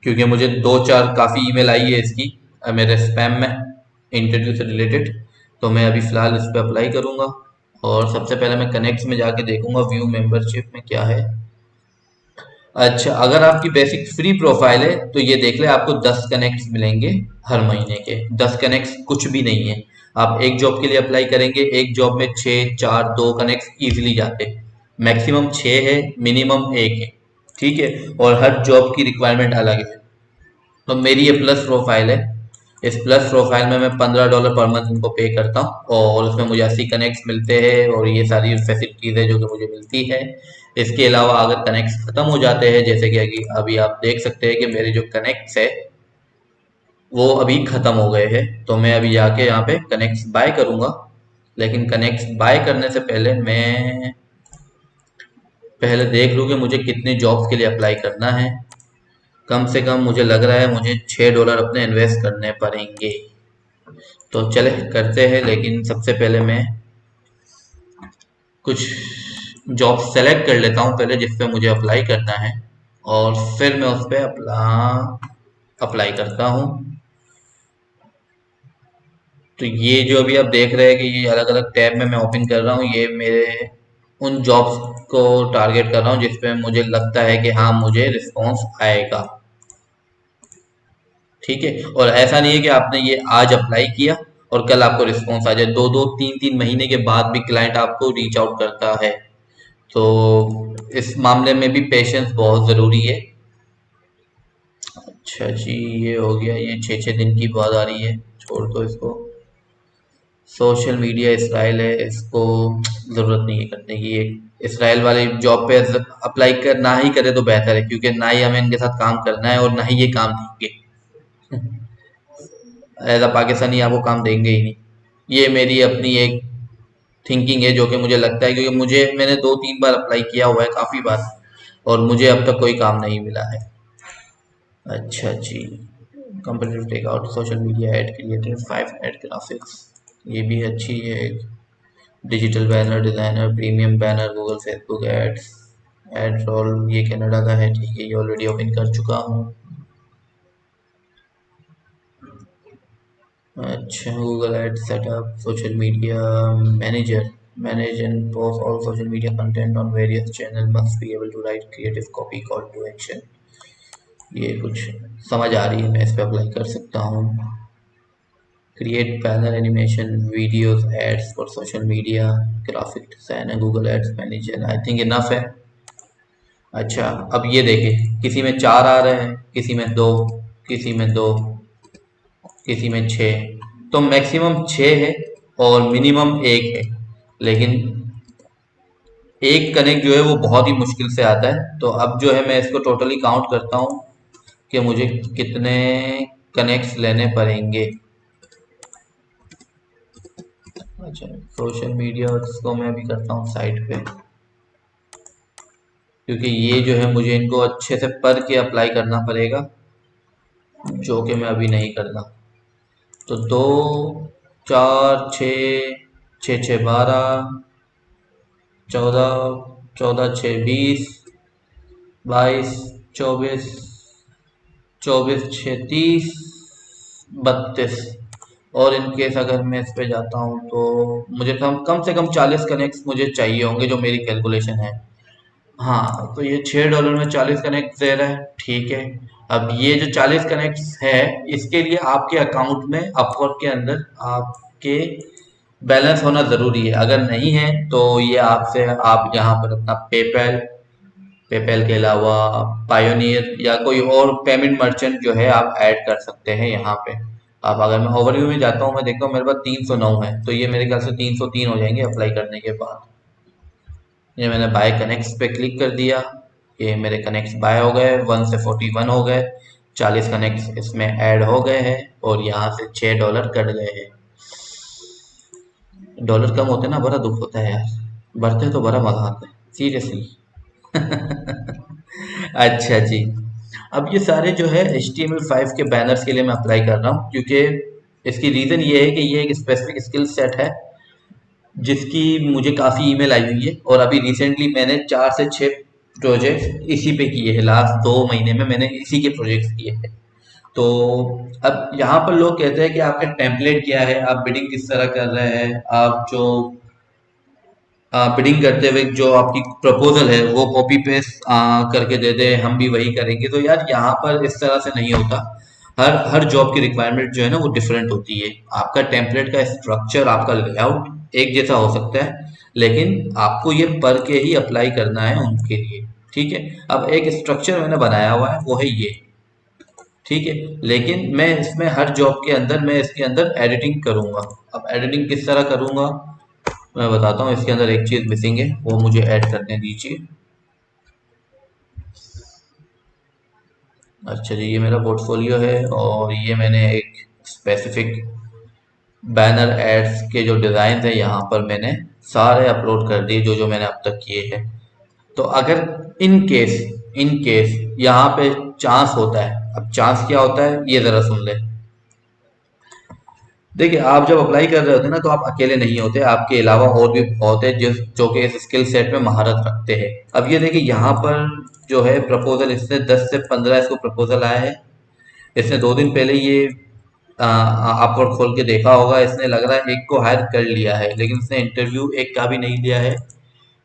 क्योंकि मुझे 2-4 काफ़ी ईमेल आई है इसकी मेरे स्पैम में, इंटरव्यू से रिलेटेड। तो मैं अभी फ़िलहाल इस पे अप्लाई करूँगा, और सबसे पहले मैं कनेक्ट्स में जाके देखूँगा व्यू मेंबरशिप में क्या है। अच्छा, अगर आपकी बेसिक फ्री प्रोफाइल है तो ये देख ले, आपको 10 कनेक्ट्स मिलेंगे हर महीने के। 10 कनेक्ट्स कुछ भी नहीं है। आप एक जॉब के लिए अप्लाई करेंगे, एक जॉब में 6, 4, 2 कनेक्ट्स इजीली जाते। मैक्सिमम 6 है, मिनिमम 1 है। ठीक है, और हर जॉब की रिक्वायरमेंट अलग है। तो मेरी ये प्लस प्रोफाइल है। इस प्लस प्रोफाइल में मैं $15 पर मंथ उनको पे करता हूँ, और उसमें मुझे 80 कनेक्ट्स मिलते हैं, और ये सारी फैसिलिटीज़ है जो कि मुझे मिलती है। इसके अलावा अगर कनेक्ट्स ख़त्म हो जाते हैं, जैसे कि अभी आप देख सकते हैं कि मेरे जो कनेक्ट्स है वो अभी ख़त्म हो गए हैं, तो मैं अभी जाके यहाँ पे कनेक्ट्स बाय करूँगा। लेकिन कनेक्ट्स बाय करने से पहले मैं पहले देख लूँ कि मुझे कितने जॉब्स के लिए अप्लाई करना है। कम से कम मुझे लग रहा है मुझे $6 अपने इन्वेस्ट करने पड़ेंगे। तो चले करते हैं, लेकिन सबसे पहले मैं कुछ जॉब सेलेक्ट कर लेता हूँ पहले, जिस पे मुझे अप्लाई करना है, और फिर मैं उस पर अप्लाई करता हूँ। तो ये जो अभी आप देख रहे हैं कि ये अलग अलग टैब में मैं ओपन कर रहा हूँ, ये मेरे उन जॉब्स को टारगेट कर रहा हूँ जिस पे मुझे लगता है कि हाँ मुझे रिस्पॉन्स आएगा। ठीक है, और ऐसा नहीं है कि आपने ये आज अप्लाई किया और कल आपको रिस्पॉन्स आ जाए। 2-2 3-3 महीने के बाद भी क्लाइंट आपको रीच आउट करता है। तो इस मामले में भी पेशेंस बहुत ज़रूरी है। अच्छा जी, ये हो गया। ये 6-6 दिन की बात आ रही है, छोड़ दो इसको। सोशल मीडिया इसराइल है, इसको ज़रूरत नहीं है करने की। एक इसराइल वाले जॉब पे अप्लाई कर ना ही करे तो बेहतर है, क्योंकि ना ही हमें इनके साथ काम करना है और ना ही ये काम देंगे। एज अ पाकिस्तानी आपको काम देंगे ही नहीं। ये मेरी अपनी एक थिंकिंग है जो कि मुझे लगता है, क्योंकि मैंने 2-3 बार अप्लाई किया हुआ है, काफ़ी बार, और मुझे अब तक कोई काम नहीं मिला है। अच्छा जी, company to take out social media ad creator 5 ad graphics, ये भी अच्छी है। Digital banner designer, premium banner, Google Facebook ads, ad roll, ये कनाडा का है। ठीक है, ये ऑलरेडी ओपन कर चुका हूँ। अच्छा, Google ad setup, social media manager, manage and post all social media content on various channel, must be able to write creative copy, call to action. ये कुछ समझ आ रही है, मैं इस पर अप्लाई कर सकता हूँ। Create banner animation videos ads for social media, graphic design है, Google ads manager. I think enough है। अच्छा, अब ये देखें, किसी में 4 आ रहे हैं, किसी में 2, किसी में 2, किसी में 6। तो मैक्सिमम 6 है और मिनिमम 1 है। लेकिन एक कनेक्ट जो है वो बहुत ही मुश्किल से आता है। तो अब जो है मैं इसको टोटली काउंट करता हूँ कि मुझे कितने कनेक्ट्स लेने पड़ेंगे। अच्छा, सोशल मीडिया इसको मैं अभी करता हूँ साइड पे, क्योंकि ये जो है मुझे इनको अच्छे से पढ़ के अप्लाई करना पड़ेगा, जो कि मैं अभी नहीं करना। तो 2, 4, 6, 6, 6, 12, 14, 14, 6, 20, 22, 24, 24, 6, 30, 32। और इन केस अगर मैं इस पे जाता हूँ तो मुझे कम कम से कम 40 कनेक्ट्स मुझे चाहिए होंगे, जो मेरी कैलकुलेशन है। हाँ, तो ये $6 में 40 कनेक्ट दे रहा है, ठीक है। अब ये जो 40 कनेक्ट है, इसके लिए आपके अकाउंट में अपवर्क के अंदर आपके बैलेंस होना ज़रूरी है। अगर नहीं है तो ये आपसे आप यहाँ पर अपना पेपैल पेपैल के अलावा पायोनियर या कोई और पेमेंट मर्चेंट जो है आप ऐड कर सकते हैं यहाँ पे। अब अगर मैं ओवरव्यू में जाता हूँ, मैं देखता हूँ मेरे पास 309 है, तो ये मेरे ख्याल से 303 हो जाएंगे अप्लाई करने के बाद। ये मैंने बाय कनेक्ट्स पे क्लिक कर दिया, ये मेरे कनेक्ट्स बाय हो गए, 1 से 41 हो गए, 40 कनेक्ट्स इसमें ऐड हो गए हैं और यहाँ से $6 कट गए हैं। डॉलर कम होते ना बड़ा दुख होता है यार, बढ़ते तो बड़ा मजा आता है सीरियसली। अच्छा जी। अब ये सारे जो है HTML5 के बैनर्स के लिए मैं अप्लाई कर रहा हूँ, क्योंकि इसकी रीज़न ये है कि ये एक स्पेसिफिक स्किल सेट है जिसकी मुझे काफ़ी ईमेल आई हुई है, और अभी रिसेंटली मैंने 4 से 6 प्रोजेक्ट्स इसी पे किए हैं। लास्ट 2 महीने में मैंने इसी के प्रोजेक्ट्स किए हैं। तो अब यहाँ पर लोग कहते हैं कि आपका टेम्पलेट क्या है, आप बिडिंग किस तरह कर रहे हैं, आप जो बिडिंग करते हुए जो आपकी प्रपोजल है वो कॉपी पेस्ट करके दे दे, हम भी वही करेंगे। तो यार यहाँ पर इस तरह से नहीं होता। हर हर जॉब की रिक्वायरमेंट जो है ना वो डिफरेंट होती है। आपका टेम्पलेट का स्ट्रक्चर, आपका लेआउट एक जैसा हो सकता है, लेकिन आपको ये पढ़ के ही अप्लाई करना है उनके लिए, ठीक है। अब एक स्ट्रक्चर मैंने बनाया हुआ है, वो है ये, ठीक है। लेकिन मैं इसमें हर जॉब के अंदर मैं इसके अंदर एडिटिंग करूंगा। अब एडिटिंग किस तरह करूंगा मैं बताता हूँ। इसके अंदर एक चीज़ मिसिंग है, वो मुझे ऐड करने दीजिए। अच्छा जी, ये मेरा पोर्टफोलियो है और ये मैंने एक स्पेसिफिक बैनर एड्स के जो डिज़ाइन है यहाँ पर मैंने सारे अपलोड कर दिए, जो जो मैंने अब तक किए हैं। तो अगर इन केस यहाँ पे चांस होता है, अब चांस क्या होता है ये ज़रा सुन ले। देखिए, आप जब अप्लाई कर रहे होते हैं ना, तो आप अकेले नहीं होते, आपके अलावा और भी बहुत है जिस जो कि इस स्किल सेट में महारत रखते हैं। अब ये देखिए यहाँ पर जो है प्रपोजल, इसने 10 से 15 इसको प्रपोजल आया है। इसने 2 दिन पहले ये अपवर्क खोल के देखा होगा, इसने लग रहा है एक को हायर कर लिया है, लेकिन इसने इंटरव्यू एक का भी नहीं लिया है,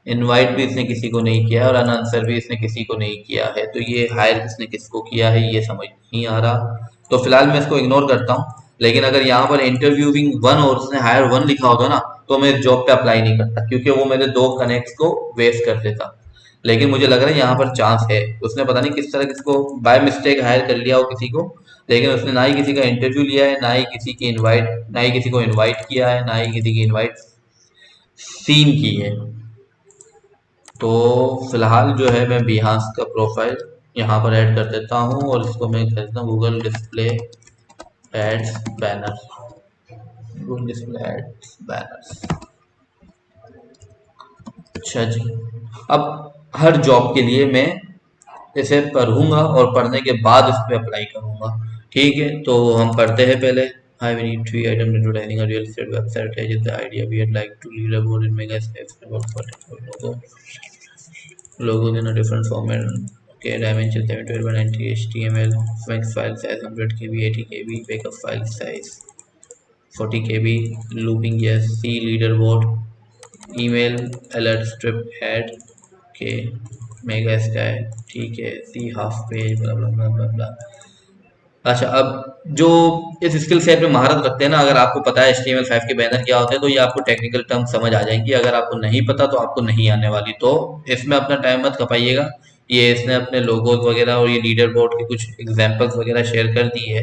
इनवाइट भी इसने किसी को नहीं किया और अनआंसर भी इसने किसी को नहीं किया है। तो ये हायर किसने किसको किया है ये समझ नहीं आ रहा। तो फिलहाल मैं इसको इग्नोर करता हूँ। लेकिन अगर यहाँ पर इंटरव्यूइंग 1 और उसने हायर 1 लिखा होता ना, तो मैं इस जॉब पे अप्लाई नहीं करता, क्योंकि वो मेरे 2 कनेक्ट्स को वेस्ट कर देता। लेकिन मुझे लग रहा है यहाँ पर चांस है, उसने पता नहीं किस तरह किसको बाय मिस्टेक हायर कर लिया हो किसी को, लेकिन उसने ना ही किसी का इंटरव्यू लिया है, ना ही किसी की इनवाइट, ना ही किसी को इनवाइट किया है, ना ही किसी की इनवाइट सीन की है। तो फिलहाल जो है मैं बिहास का प्रोफाइल यहाँ पर ऐड कर देता हूँ और इसको मैं कर देता हूँ Google display ads banner, Google display ads banner. अच्छा जी। अब हर जॉब के लिए मैं इसे पढ़ूंगा और पढ़ने के बाद इस पे अप्लाई करूंगा, ठीक है। तो हम पढ़ते हैं पहले। Hi, we need 3 items advertising a real estate website page is the idea. We'd like to lead a board and make a space about logo. Logos in a different format. Okay, dimension 712 by 90 HTML. Max file size 100 KB, 80 KB. Backup file size 40 KB. Looping yes. C leaderboard. Email alert strip head. Okay. Mega sky. ठीक है। C half page. Blah blah blah blah blah. अच्छा, अब जो इस skill set में महारत रखते हैं ना, अगर आपको पता है HTML5 के बैनर क्या होते हैं, तो ये आपको टेक्निकल टर्म समझ आ जाएंगी। अगर आपको नहीं पता तो आपको नहीं आने वाली। तो इसमें अपना टाइम मत खपाइएगा। ये इसने अपने लोगोज वगैरह और ये लीडर बोर्ड की कुछ एग्जांपल्स वगैरह शेयर कर दी है,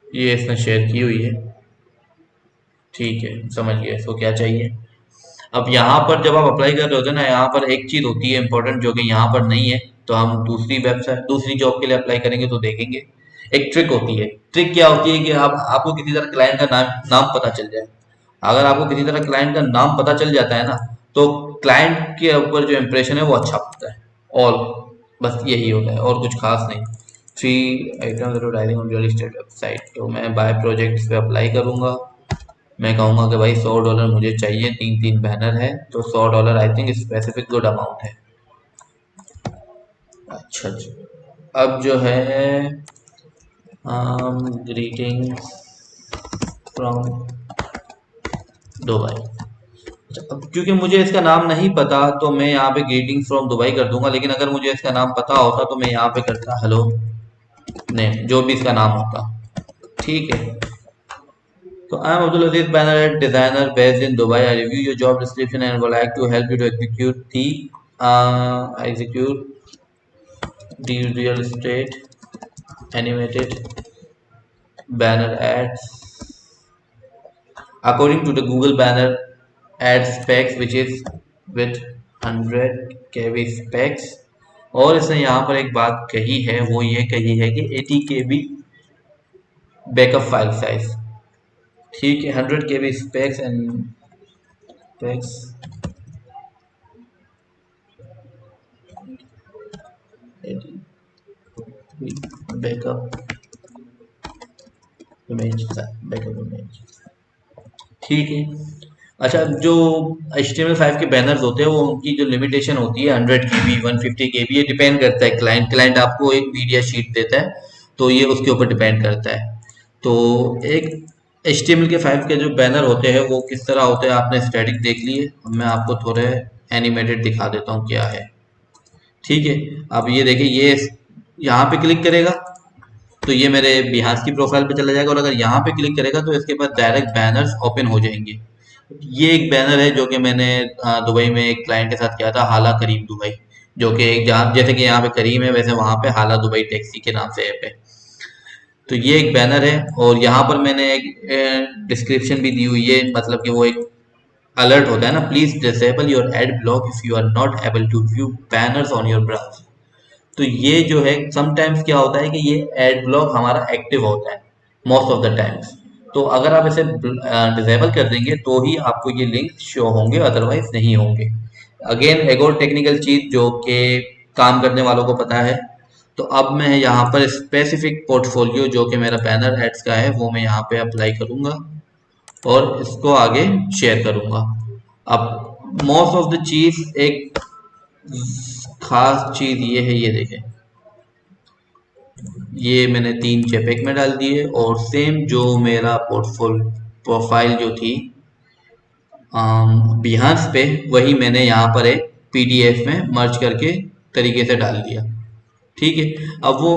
ये इसने शेयर की हुई है, ठीक है। समझिए इसको क्या चाहिए। अब यहाँ पर जब आप अप्लाई कर रहे होते हैं ना, यहाँ पर एक चीज़ होती है इंपॉर्टेंट जो कि यहाँ पर नहीं है। तो हम दूसरी वेबसाइट, दूसरी जॉब के लिए अप्लाई करेंगे तो देखेंगे। एक ट्रिक होती है। ट्रिक क्या होती है कि आप आपको किसी तरह क्लाइंट का नाम नाम पता चल जाए। अगर आपको किसी तरह क्लाइंट का नाम पता चल जाता है ना, तो क्लाइंट के ऊपर जो इम्प्रेशन है वो अच्छा होता है। और बस यही होता है और कुछ खास नहीं। 3 items advertising on real estate website, तो मैं बाय प्रोजेक्ट्स पे अप्लाई करूंगा। मैं कहूँगा कि भाई $100 मुझे चाहिए, 3 बैनर है, तो $100 I think specific good amount है। अच्छा जी। अब जो है ग्रीटिंग्स फ्रॉम दुबई, अच्छा, अब क्योंकि मुझे इसका नाम नहीं पता तो मैं यहाँ पे ग्रीटिंग्स फ्रॉम दुबई कर दूंगा, लेकिन अगर मुझे इसका नाम पता होता तो मैं यहाँ पे करता हेलो नेम, जो भी इसका नाम होता। ठीक है, तो I am Abdul Aziz banner designer based in Dubai. I review your job description and would like to help you to execute the real estate animated banner ads according to the Google banner ad specs, which is with 100 kb specs। और इसने यहाँ पर एक बात कही है, वो ये कही है कि 80 kb बैकअप फाइल साइज। ठीक है, 100 kb specs and specs backup image, backup image. ठीक है। अच्छा, जो HTML5 के बैनर्स होते हैं वो उनकी जो लिमिटेशन होती है 100 KB 150 KB, ये डिपेंड करता है क्लाइंट आपको एक मीडिया शीट देता है तो ये उसके ऊपर डिपेंड करता है। तो एक HTML5 के जो बैनर होते हैं वो किस तरह होते हैं आपने स्टैटिक देख लिए, अब मैं आपको थोड़े एनिमेटेड दिखा देता हूँ क्या है। ठीक है, अब ये देखिए, ये यहाँ पे क्लिक करेगा तो ये मेरे बिहार की प्रोफाइल पे चला जाएगा, और अगर यहाँ पे क्लिक करेगा तो इसके बाद डायरेक्ट बैनर्स ओपन हो जाएंगे। ये एक बैनर है जो कि मैंने दुबई में एक क्लाइंट के साथ किया था, हाला करीम दुबई, जो कि एक जहाँ जैसे कि यहाँ पे करीम है वैसे वहाँ पे हाला दुबई टैक्सी के नाम से ऐप है। तो ये एक बैनर है, और यहाँ पर मैंने एक डिस्क्रिप्शन भी दी हुई है, मतलब कि वो एक अलर्ट होता है ना, please disable your ad block if you are not able to view banners on your browser. तो ये जो है समटाइम्स क्या होता है कि ये एड ब्लॉक हमारा एक्टिव होता है मोस्ट ऑफ द टाइम्स। तो अगर आप इसे डिसेबल कर देंगे तो ही आपको ये लिंक शो होंगे, अदरवाइज नहीं होंगे। अगेन एक और टेक्निकल चीज जो कि काम करने वालों को पता है। तो अब मैं यहाँ पर स्पेसिफिक पोर्टफोलियो जो कि मेरा बैनर एड्स का है वो मैं यहाँ पे अप्लाई करूँगा और इसको आगे शेयर करूँगा। अब मोस्ट ऑफ द चीज, एक खास चीज ये है, ये देखें, ये मैंने 3 जेपेग में डाल दिए, और सेम जो मेरा प्रोफाइल जो थी बिहार पे, वही मैंने यहाँ पर एक PDF में मर्ज करके तरीके से डाल दिया। ठीक है, अब वो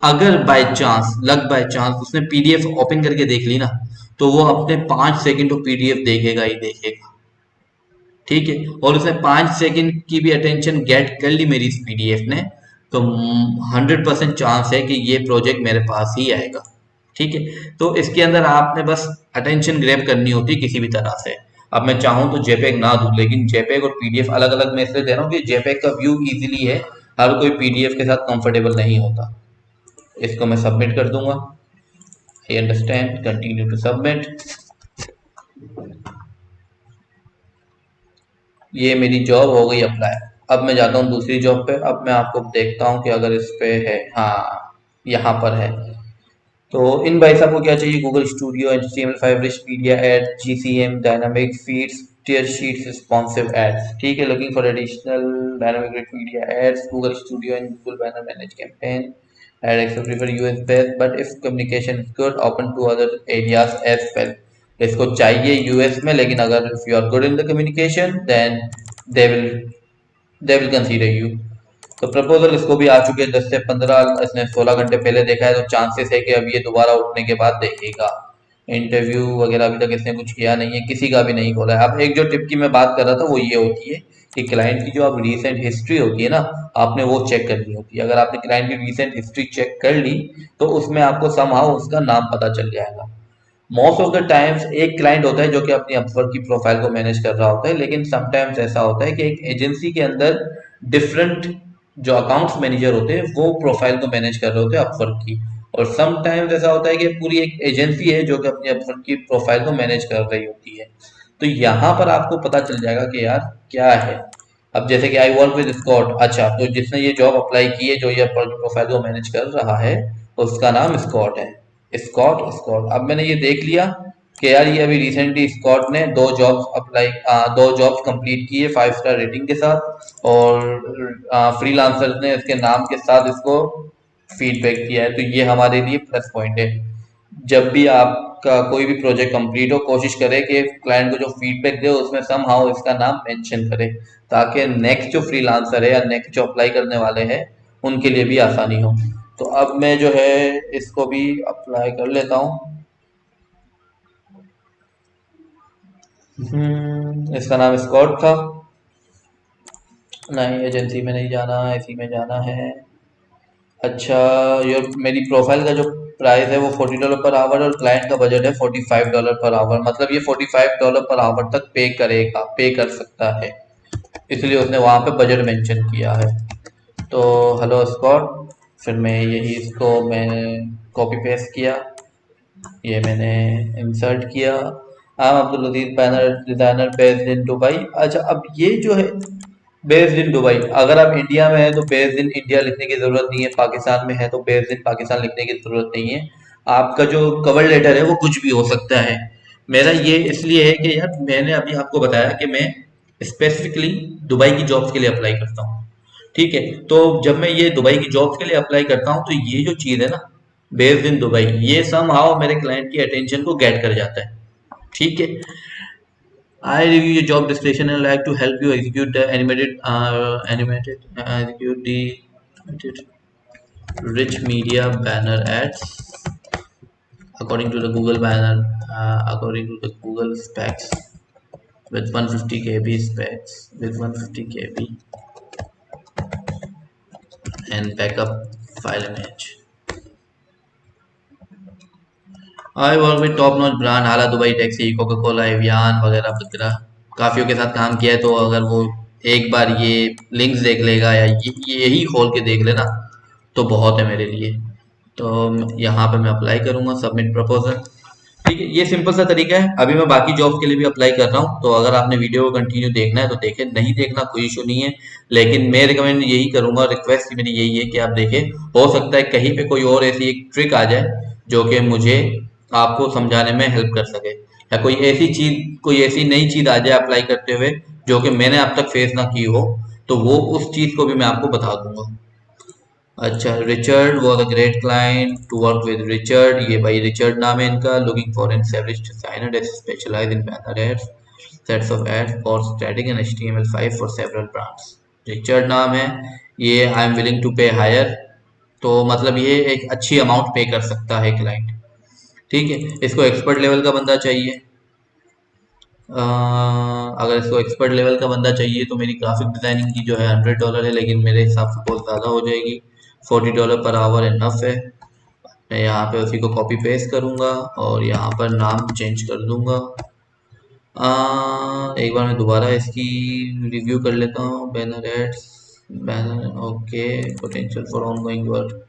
अगर बाय चांस बाय चांस उसने PDF ओपन करके देख ली ना, तो वो अपने 5 सेकंड तो PDF देखेगा ही देखेगा। ठीक है, और उसने 5 सेकंड की भी अटेंशन गेट कर ली मेरी इस PDF ने, तो 100% चांस है कि ये प्रोजेक्ट मेरे पास ही आएगा। ठीक है, तो इसके अंदर आपने बस अटेंशन ग्रैब करनी होती है किसी भी तरह से। अब मैं चाहूँ तो जेपेग ना दूं, लेकिन जेपेग और PDF अलग अलग मैं इसलिए दे रहा हूँ कि जेपेग का व्यू इजीली है, हर कोई PDF के साथ कंफर्टेबल नहीं होता। इसको मैं सबमिट कर दूंगा। I understand, continue to submit. ये मेरी जॉब हो गई अप्लाई। अब मैं जाता हूँ दूसरी जॉब पे। अब मैं आपको देखता हूँ कि अगर इस पे है, हाँ यहाँ पर है। तो इन भाई साहब को क्या चाहिए? Google studio, HTML5 rich media ad, GCM dynamic feeds, tear sheets, responsive ads. ठीक है, looking for additional dynamic rich media ads, Google studio and Google banner manage campaign ad except prefer US based but if communication is good open to other areas as well. इसको चाहिए US में, लेकिन अगर if you are good in the communication then they will consider you. तो proposal इसको भी आ चुके हैं 10 से 15, इसने 16 घंटे पहले देखा है, तो चांसेस है कि अब ये दोबारा उठने के बाद देखेगा। इंटरव्यू वगैरह अभी तक इसने कुछ किया नहीं है, किसी का भी नहीं खोला है। अब एक जो टिप की मैं बात कर रहा था वो ये होती है कि क्लाइंट की जो अब रिसेंट हिस्ट्री होती है ना, आपने वो चेक करनी होती है। अगर आपने क्लाइंट की रिसेंट हिस्ट्री चेक कर ली तो उसमें आपको समहाउ उसका नाम पता चल जाएगा। मोस्ट ऑफ द टाइम्स एक क्लाइंट होता है जो कि अपनी अपवर्क की प्रोफाइल को मैनेज कर रहा होता है, लेकिन समटाइम्स ऐसा होता है कि एक एजेंसी के अंदर डिफरेंट जो अकाउंट्स मैनेजर होते हैं वो प्रोफाइल को मैनेज कर रहे होते हैं अपवर्क की। और समटाइम्स ऐसा होता है कि पूरी एक एजेंसी है जो कि अपनी अपवर्क की प्रोफाइल को मैनेज कर रही होती है। तो यहाँ पर आपको पता चल जाएगा कि यार क्या है। अब जैसे कि आई वर्क विद स्कॉट, अच्छा, तो जिसने ये जॉब अप्लाई की है, जो ये अपवर्क प्रोफाइल को मैनेज कर रहा है, उसका नाम स्कॉट है। स्कॉट स्कॉट, अब मैंने ये देख लिया कि यार ये अभी रिसेंटली स्कॉट ने 2 जॉब्स कंप्लीट की है 5 स्टार रेटिंग के साथ, और फ्रीलांसर ने इसके नाम के साथ इसको फीडबैक किया है, तो ये हमारे लिए प्लस पॉइंट है। जब भी आपका कोई भी प्रोजेक्ट कंप्लीट हो, कोशिश करें कि क्लाइंट को जो फीडबैक दे उसमें सम हाउ इसका नाम मेंशन करें, ताकि नेक्स्ट जो फ्रीलांसर है या नेक्स्ट जो अप्लाई करने वाले हैं उनके लिए भी आसानी हो। तो अब मैं जो है इसको भी अप्लाई कर लेता हूँ। इसका नाम स्कॉट था। नहीं, एजेंसी में नहीं जाना, इसी में जाना है। अच्छा, ये मेरी प्रोफाइल का जो प्राइस है वो $40 पर आवर और क्लाइंट का बजट है $45 पर आवर, मतलब ये $45 पर आवर तक पे कर सकता है, इसलिए उसने वहाँ पे बजट मेंशन किया है। तो हेलो स्कॉट, फिर मैं यही इसको मैं कॉपी पेस्ट किया, ये मैंने इंसर्ट किया। I am Abdul Latif, banner designer based in Dubai. अच्छा, अब ये जो है बेस्ड इन दुबई, अगर आप इंडिया में है तो बेस्ड इन इंडिया लिखने की जरूरत नहीं है, पाकिस्तान में है तो बेस्ड इन पाकिस्तान लिखने की जरूरत नहीं है। आपका जो कवर लेटर है वो कुछ भी हो सकता है। मेरा ये इसलिए है कि यार मैंने अभी आपको बताया कि मैं स्पेसिफिकली दुबई की जॉब्स के लिए अप्लाई करता हूँ। ठीक है, तो जब मैं ये दुबई की जॉब्स के लिए अप्लाई करता हूँ तो ये जो चीज़ है ना, बेस्ड इन दुबई, ये सम हाउ मेरे क्लाइंट की अटेंशन को गेट कर जाता है। ठीक है, I review your job description and like to help you execute the execute the rich media banner ads according to the Google banner, according to the Google specs with 150 KB specs with 150 KB and backup file image. I work with top notch brand, Hala, Dubai taxi, Coca Cola, Evian वगैरह वगैरह। काफियों के साथ काम किया है, तो अगर वो एक बार ये लिंक्स देख लेगा या यही खोल के देख लेना तो बहुत है मेरे लिए। तो यहाँ पे मैं अप्लाई करूँगा सबमिट प्रपोजल। ठीक है, ये सिंपल सा तरीका है। अभी मैं बाकी जॉब के लिए भी अप्लाई कर रहा हूँ, तो अगर आपने वीडियो को कंटिन्यू देखना है तो देखें, नहीं देखना कोई इशू नहीं है। लेकिन मैं रिकमेंड यही करूंगा, रिक्वेस्ट मेरी यही है कि आप देखें। हो सकता है कहीं पे कोई और ऐसी एक ट्रिक आ जाए जो कि मुझे आपको समझाने में हेल्प कर सके, या कोई ऐसी चीज, कोई ऐसी नई चीज आ जाए अप्लाई करते हुए जो कि मैंने अब तक फेस ना की हो, तो वो उस चीज को भी मैं आपको बता दूंगा। अच्छा, Richard was a great client to work with Richard, ये भाई रिचर्ड नाम है इनका। Looking for an established designer that specialize in banner ads, sets of ads for static and HTML5 for several brands. Richard नाम है ये। I am willing to pay higher, तो मतलब ये एक अच्छी अमाउंट पे कर सकता है क्लाइंट। ठीक है, इसको एक्सपर्ट लेवल का बंदा चाहिए। अगर इसको एक्सपर्ट लेवल का बंदा चाहिए तो मेरी ग्राफिक डिजाइनिंग की जो है $100 है, लेकिन मेरे हिसाब से बहुत ज़्यादा हो जाएगी। $40 पर आवर इनफ है। मैं यहाँ पे उसी को कॉपी पेस्ट करूँगा और यहाँ पर नाम चेंज कर दूंगा। एक बार मैं दोबारा इसकी रिव्यू कर लेता हूँ। Banner ads, banner, okay, potential for ongoing work.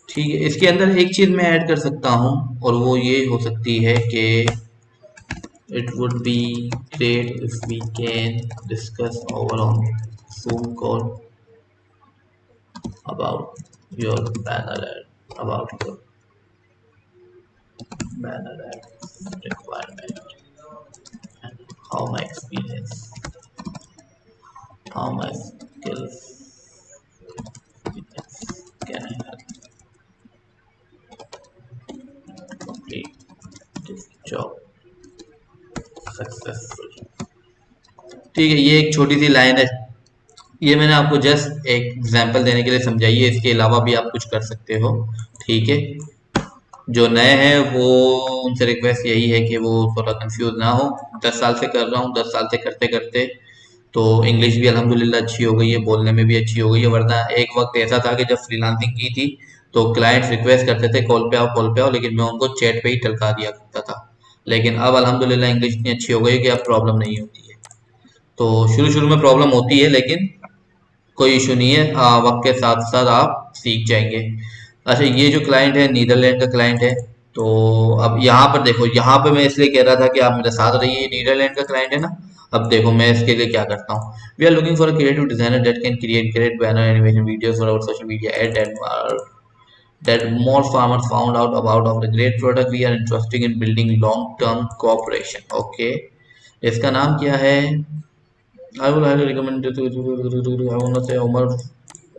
ठीक है, इसके अंदर एक चीज़ मैं ऐड कर सकता हूँ और वो ये हो सकती है कि it would be great if we can discuss over on Zoom call about your banner ad, about your banner ad requirement and how my experience, how my skills can I help complete this job successfully। ठीक है, ये एक छोटी सी line है, ये मैंने आपको just एक एग्जांपल देने के लिए समझाई है, इसके अलावा भी आप कुछ कर सकते हो। ठीक है, जो नए हैं वो, उनसे रिक्वेस्ट यही है कि वो थोड़ा कंफ्यूज ना हो। 10 साल से कर रहा हूँ, 10 साल से करते करते तो इंग्लिश भी अल्हम्दुलिल्लाह अच्छी हो गई है, बोलने में भी अच्छी हो गई है। वरना एक वक्त ऐसा था कि जब फ्रीलांसिंग की थी तो क्लाइंट्स रिक्वेस्ट करते थे कॉल पे आओ कॉल पे आओ, लेकिन मैं उनको चैट पे ही टलका दिया करता था। लेकिन अब अल्हम्दुलिल्लाह इंग्लिश इतनी अच्छी हो गई है कि अब प्रॉब्लम नहीं होती है। तो शुरू शुरू में प्रॉब्लम होती है, लेकिन कोई इशू नहीं है, वक्त के साथ साथ आप सीख जाएंगे। अच्छा, ये जो क्लाइंट है नीदरलैंड का क्लाइंट है। तो अब यहाँ पर देखो, यहाँ पे मैं इसलिए कह रहा था कि आप मेरे साथ रहिए, ये नीदरलैंड का क्लाइंट है ना। अब देखो मैं इसके लिए क्या करता हूँ। We are looking for a creative designer that can create great banner animation videos for our social media ad that more farmers found out about our great product. We are interested in building long term cooperation. Okay, इसका नाम क्या है? I would highly recommend it to, I wanna say Umar,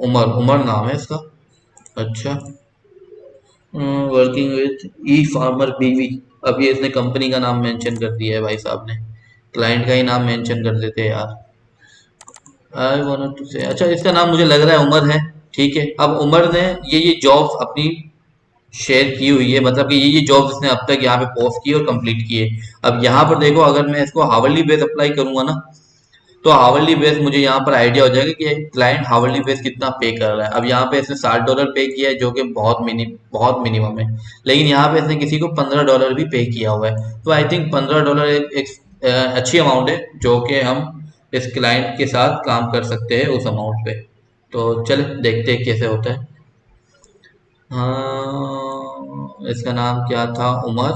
Umar Umar नाम है इसका। अच्छा, working with E farmer बीवी। अब ये इसने कंपनी का नाम मेंशन कर दिया है भाई साहब ने, क्लाइंट का ही नाम मेंशन कर देते हैं यार। आई वांट टू से, अच्छा इसका नाम मुझे लग रहा है उमर है। ठीक है, अब उमर ने ये जॉब्स अपनी शेयर की हुई है, मतलब कि ये जॉब्स इसने अब तक यहाँ पे पोस्ट की और कंप्लीट की है। अब यहाँ पर देखो, अगर मैं इसको हावर्ली बेस अप्लाई करूंगा ना, तो हावर्ली बेस मुझे यहाँ पर आइडिया हो जाएगा कि क्लाइंट हावर्ली बेस कितना पे कर रहा है। अब यहाँ पे इसने $60 पे किया है, जो कि बहुत मिनिमम है। लेकिन यहाँ पे इसने किसी को $15 भी पे किया हुआ है, तो आई थिंक $15 एक अच्छी अमाउंट है, जो कि हम इस क्लाइंट के साथ काम कर सकते हैं उस अमाउंट पे। तो चल देखते हैं कैसे होता है। हाँ, इसका नाम क्या था, उमर,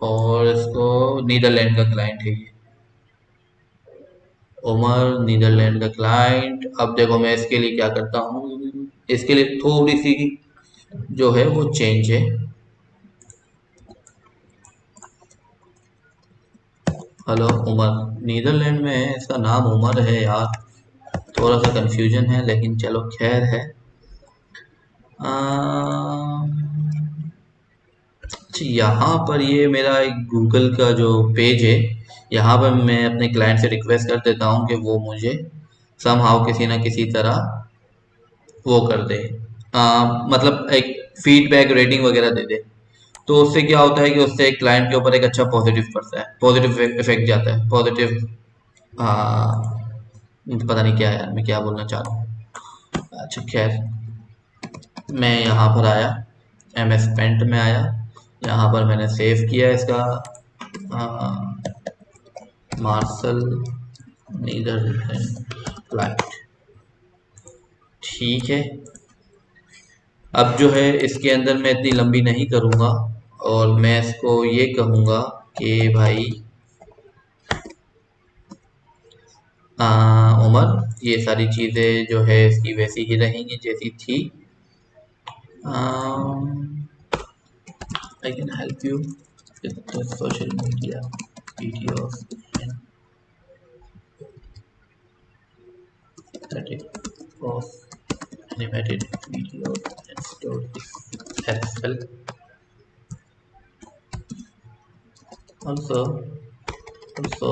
और इसको नीदरलैंड का क्लाइंट है ये। उमर नीदरलैंड का क्लाइंट। अब देखो मैं इसके लिए क्या करता हूँ, इसके लिए थोड़ी सी जो है वो चेंज है। हेलो उमर, नीदरलैंड में है, इसका नाम उमर है यार। थोड़ा सा कंफ्यूजन है, लेकिन चलो खैर है। अच्छा, यहाँ पर ये मेरा एक गूगल का जो पेज है, यहाँ पर मैं अपने क्लाइंट से रिक्वेस्ट कर देता हूँ कि वो मुझे समहाउ किसी ना किसी तरह वो कर दे, मतलब एक फीडबैक रेटिंग वगैरह दे दे। तो उससे क्या होता है कि उससे एक क्लाइंट के ऊपर एक अच्छा पॉजिटिव पड़ता है, पॉजिटिव इफेक्ट जाता है, पॉजिटिव। पता नहीं क्या है यार, मैं क्या बोलना चाह रहा हूँ। अच्छा खैर, मैं यहाँ पर आया, एम एस पेंट में आया, यहाँ पर मैंने सेव किया इसका, मार्शल नीदरलैंड क्लाइंट। ठीक है, अब जो है इसके अंदर मैं इतनी लंबी नहीं करूँगा, और मैं इसको ये कहूँगा कि भाई उमर, ये सारी चीज़ें जो है इसकी वैसी ही रहेंगी जैसी थी। I can help you with social media videos and of animated videos and stories as well. Also, also,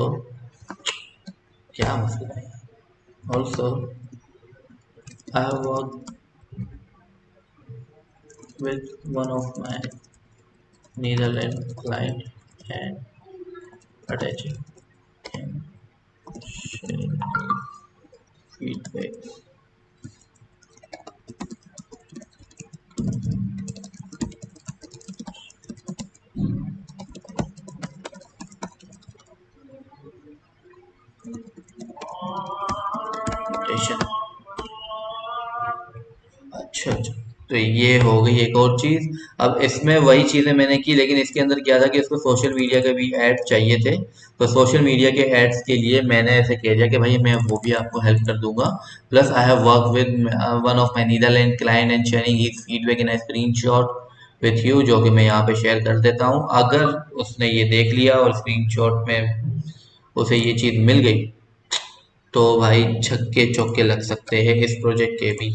क्या मसला है? Also, I have worked with one of my Netherlands client and attaching and sharing feedback. Attention. अच्छा अच्छा, तो ये हो गई एक और चीज़। अब इसमें वही चीज़ें मैंने की, लेकिन इसके अंदर क्या था कि इसको सोशल मीडिया के भी ऐड चाहिए थे। तो सोशल मीडिया के एड्स के लिए मैंने ऐसे कह दिया कि भाई मैं वो भी आपको हेल्प कर दूंगा। Plus I have work with one of my Netherland client and sharing his feedback in screenshot with you, जो कि मैं यहाँ पे शेयर कर देता हूँ। अगर उसने ये देख लिया और स्क्रीनशॉट में उसे ये चीज़ मिल गई, तो भाई छक्के चौके लग सकते हैं इस प्रोजेक्ट के भी।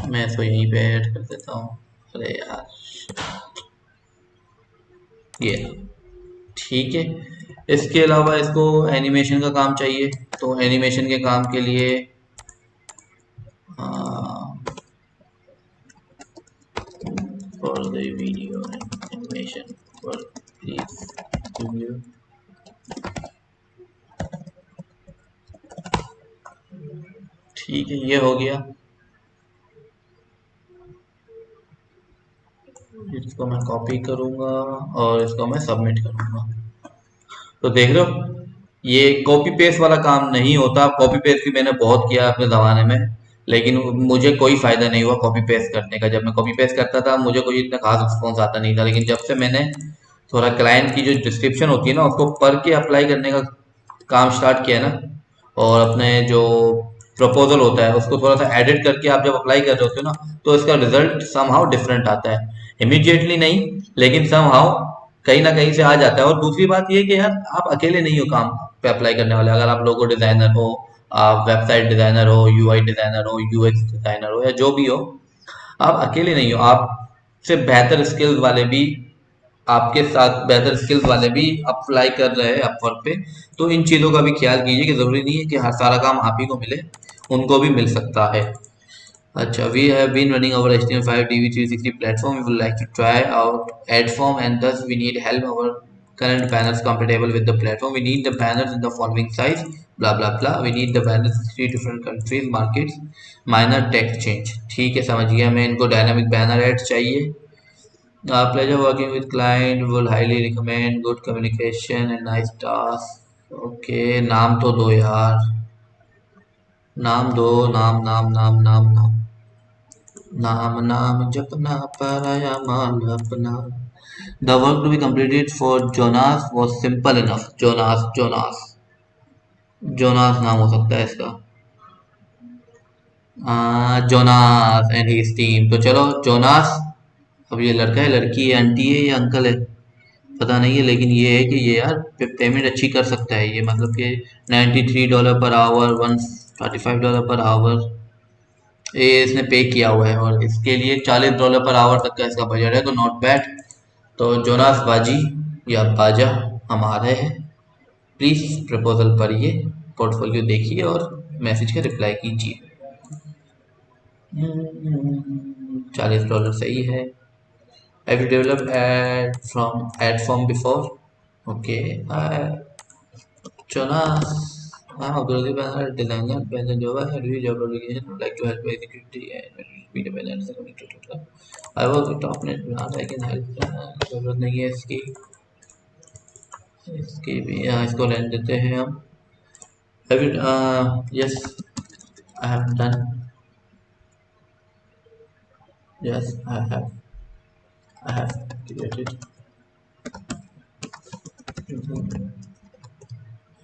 मैं इसको यहीं पे ऐड कर देता हूँ। अरे यार, ये ठीक है। इसके अलावा इसको एनिमेशन का काम चाहिए, तो एनिमेशन के काम के लिए for the video animation for please. ठीक है, ये हो गया। इसको मैं कॉपी करूँगा और इसको मैं सबमिट करूँगा। तो देख रहे हो, ये कॉपी पेस्ट वाला काम नहीं होता। कॉपी पेस्ट भी मैंने बहुत किया अपने ज़माने में, लेकिन मुझे कोई फ़ायदा नहीं हुआ कॉपी पेस्ट करने का। जब मैं कॉपी पेस्ट करता था मुझे कोई इतना खास रिस्पॉन्स आता नहीं था, लेकिन जब से मैंने थोड़ा क्लाइंट की जो डिस्क्रिप्शन होती है ना उसको पढ़ के अप्लाई करने का काम स्टार्ट किया ना, और अपने जो प्रपोजल होता है उसको थोड़ा सा एडिट करके आप जब अप्लाई कर रहे होते हो ना, तो इसका रिजल्ट समहाउ डिफरेंट आता है। इमीडिएटली नहीं, लेकिन समहाउ कहीं ना कहीं से आ जाता है। और दूसरी बात ये कि यार आप अकेले नहीं हो काम पे अप्लाई करने वाले। अगर आप लोगो डिजाइनर हो, आप वेबसाइट डिजाइनर हो, यूआई डिजाइनर हो, यूएक्स डिजाइनर हो, या जो भी हो, आप अकेले नहीं हो, आपसे बेहतर स्किल्स वाले भी, आपके साथ बेहतर स्किल्स वाले भी अप्लाई कर रहे हैं अपवर्क पे। तो इन चीज़ों का भी ख्याल कीजिए कि ज़रूरी नहीं है कि हर सारा काम आप ही को मिले, उनको भी मिल सकता है। अच्छा, we have been running our HTML5 DV360 platform. We would like to try out AdForm, and thus we need help. Our current banners compatible with the platform. We need the banners in the following size. Blah blah blah. We need the banners in 3 different countries, markets. Minor text change. ठीक है, समझ गया मैं। इनको dynamic banner add चाहिए। Pleasure working with client. Will highly recommend good communication and nice task. Okay, नाम तो दो यार। नाम दो। नाम नाम नाम नाम नाम नाम नाम जपना पराया मान अपना। The work to be completed for Jonas was simple enough. Jonas, Jonas, Jonas नाम हो सकता है इसका। Jonas and his team. तो चलो जोनास। अब ये लड़का है, लड़की है, आंटी है या अंकल है, पता नहीं है, लेकिन ये है कि ये यार पेमेंट अच्छी कर सकता है ये, मतलब कि $93 पर आवर, $135 पर आवर ये इसने पे किया हुआ है, और इसके लिए $40 पर आवर तक का इसका बजट है, तो नॉट बैड। तो जोनास बाजी या बाजा हम आ रहे हैं। प्लीज़ प्रपोजल पढ़िए, पोर्टफोलियो देखिए और मैसेज का रिप्लाई कीजिए। $40 सही है। Have you develop ad from before? Okay. Jonas, I'm a graphic designer based in Java. I do job application. Would like to help with security and media balance. I work with .NET brand. I can help. जरूरत नहीं है इसकी, इसकी भी यहाँ इसको रहने देते हैं हम। Have you? Yes, I have done. Yes, I have. I have created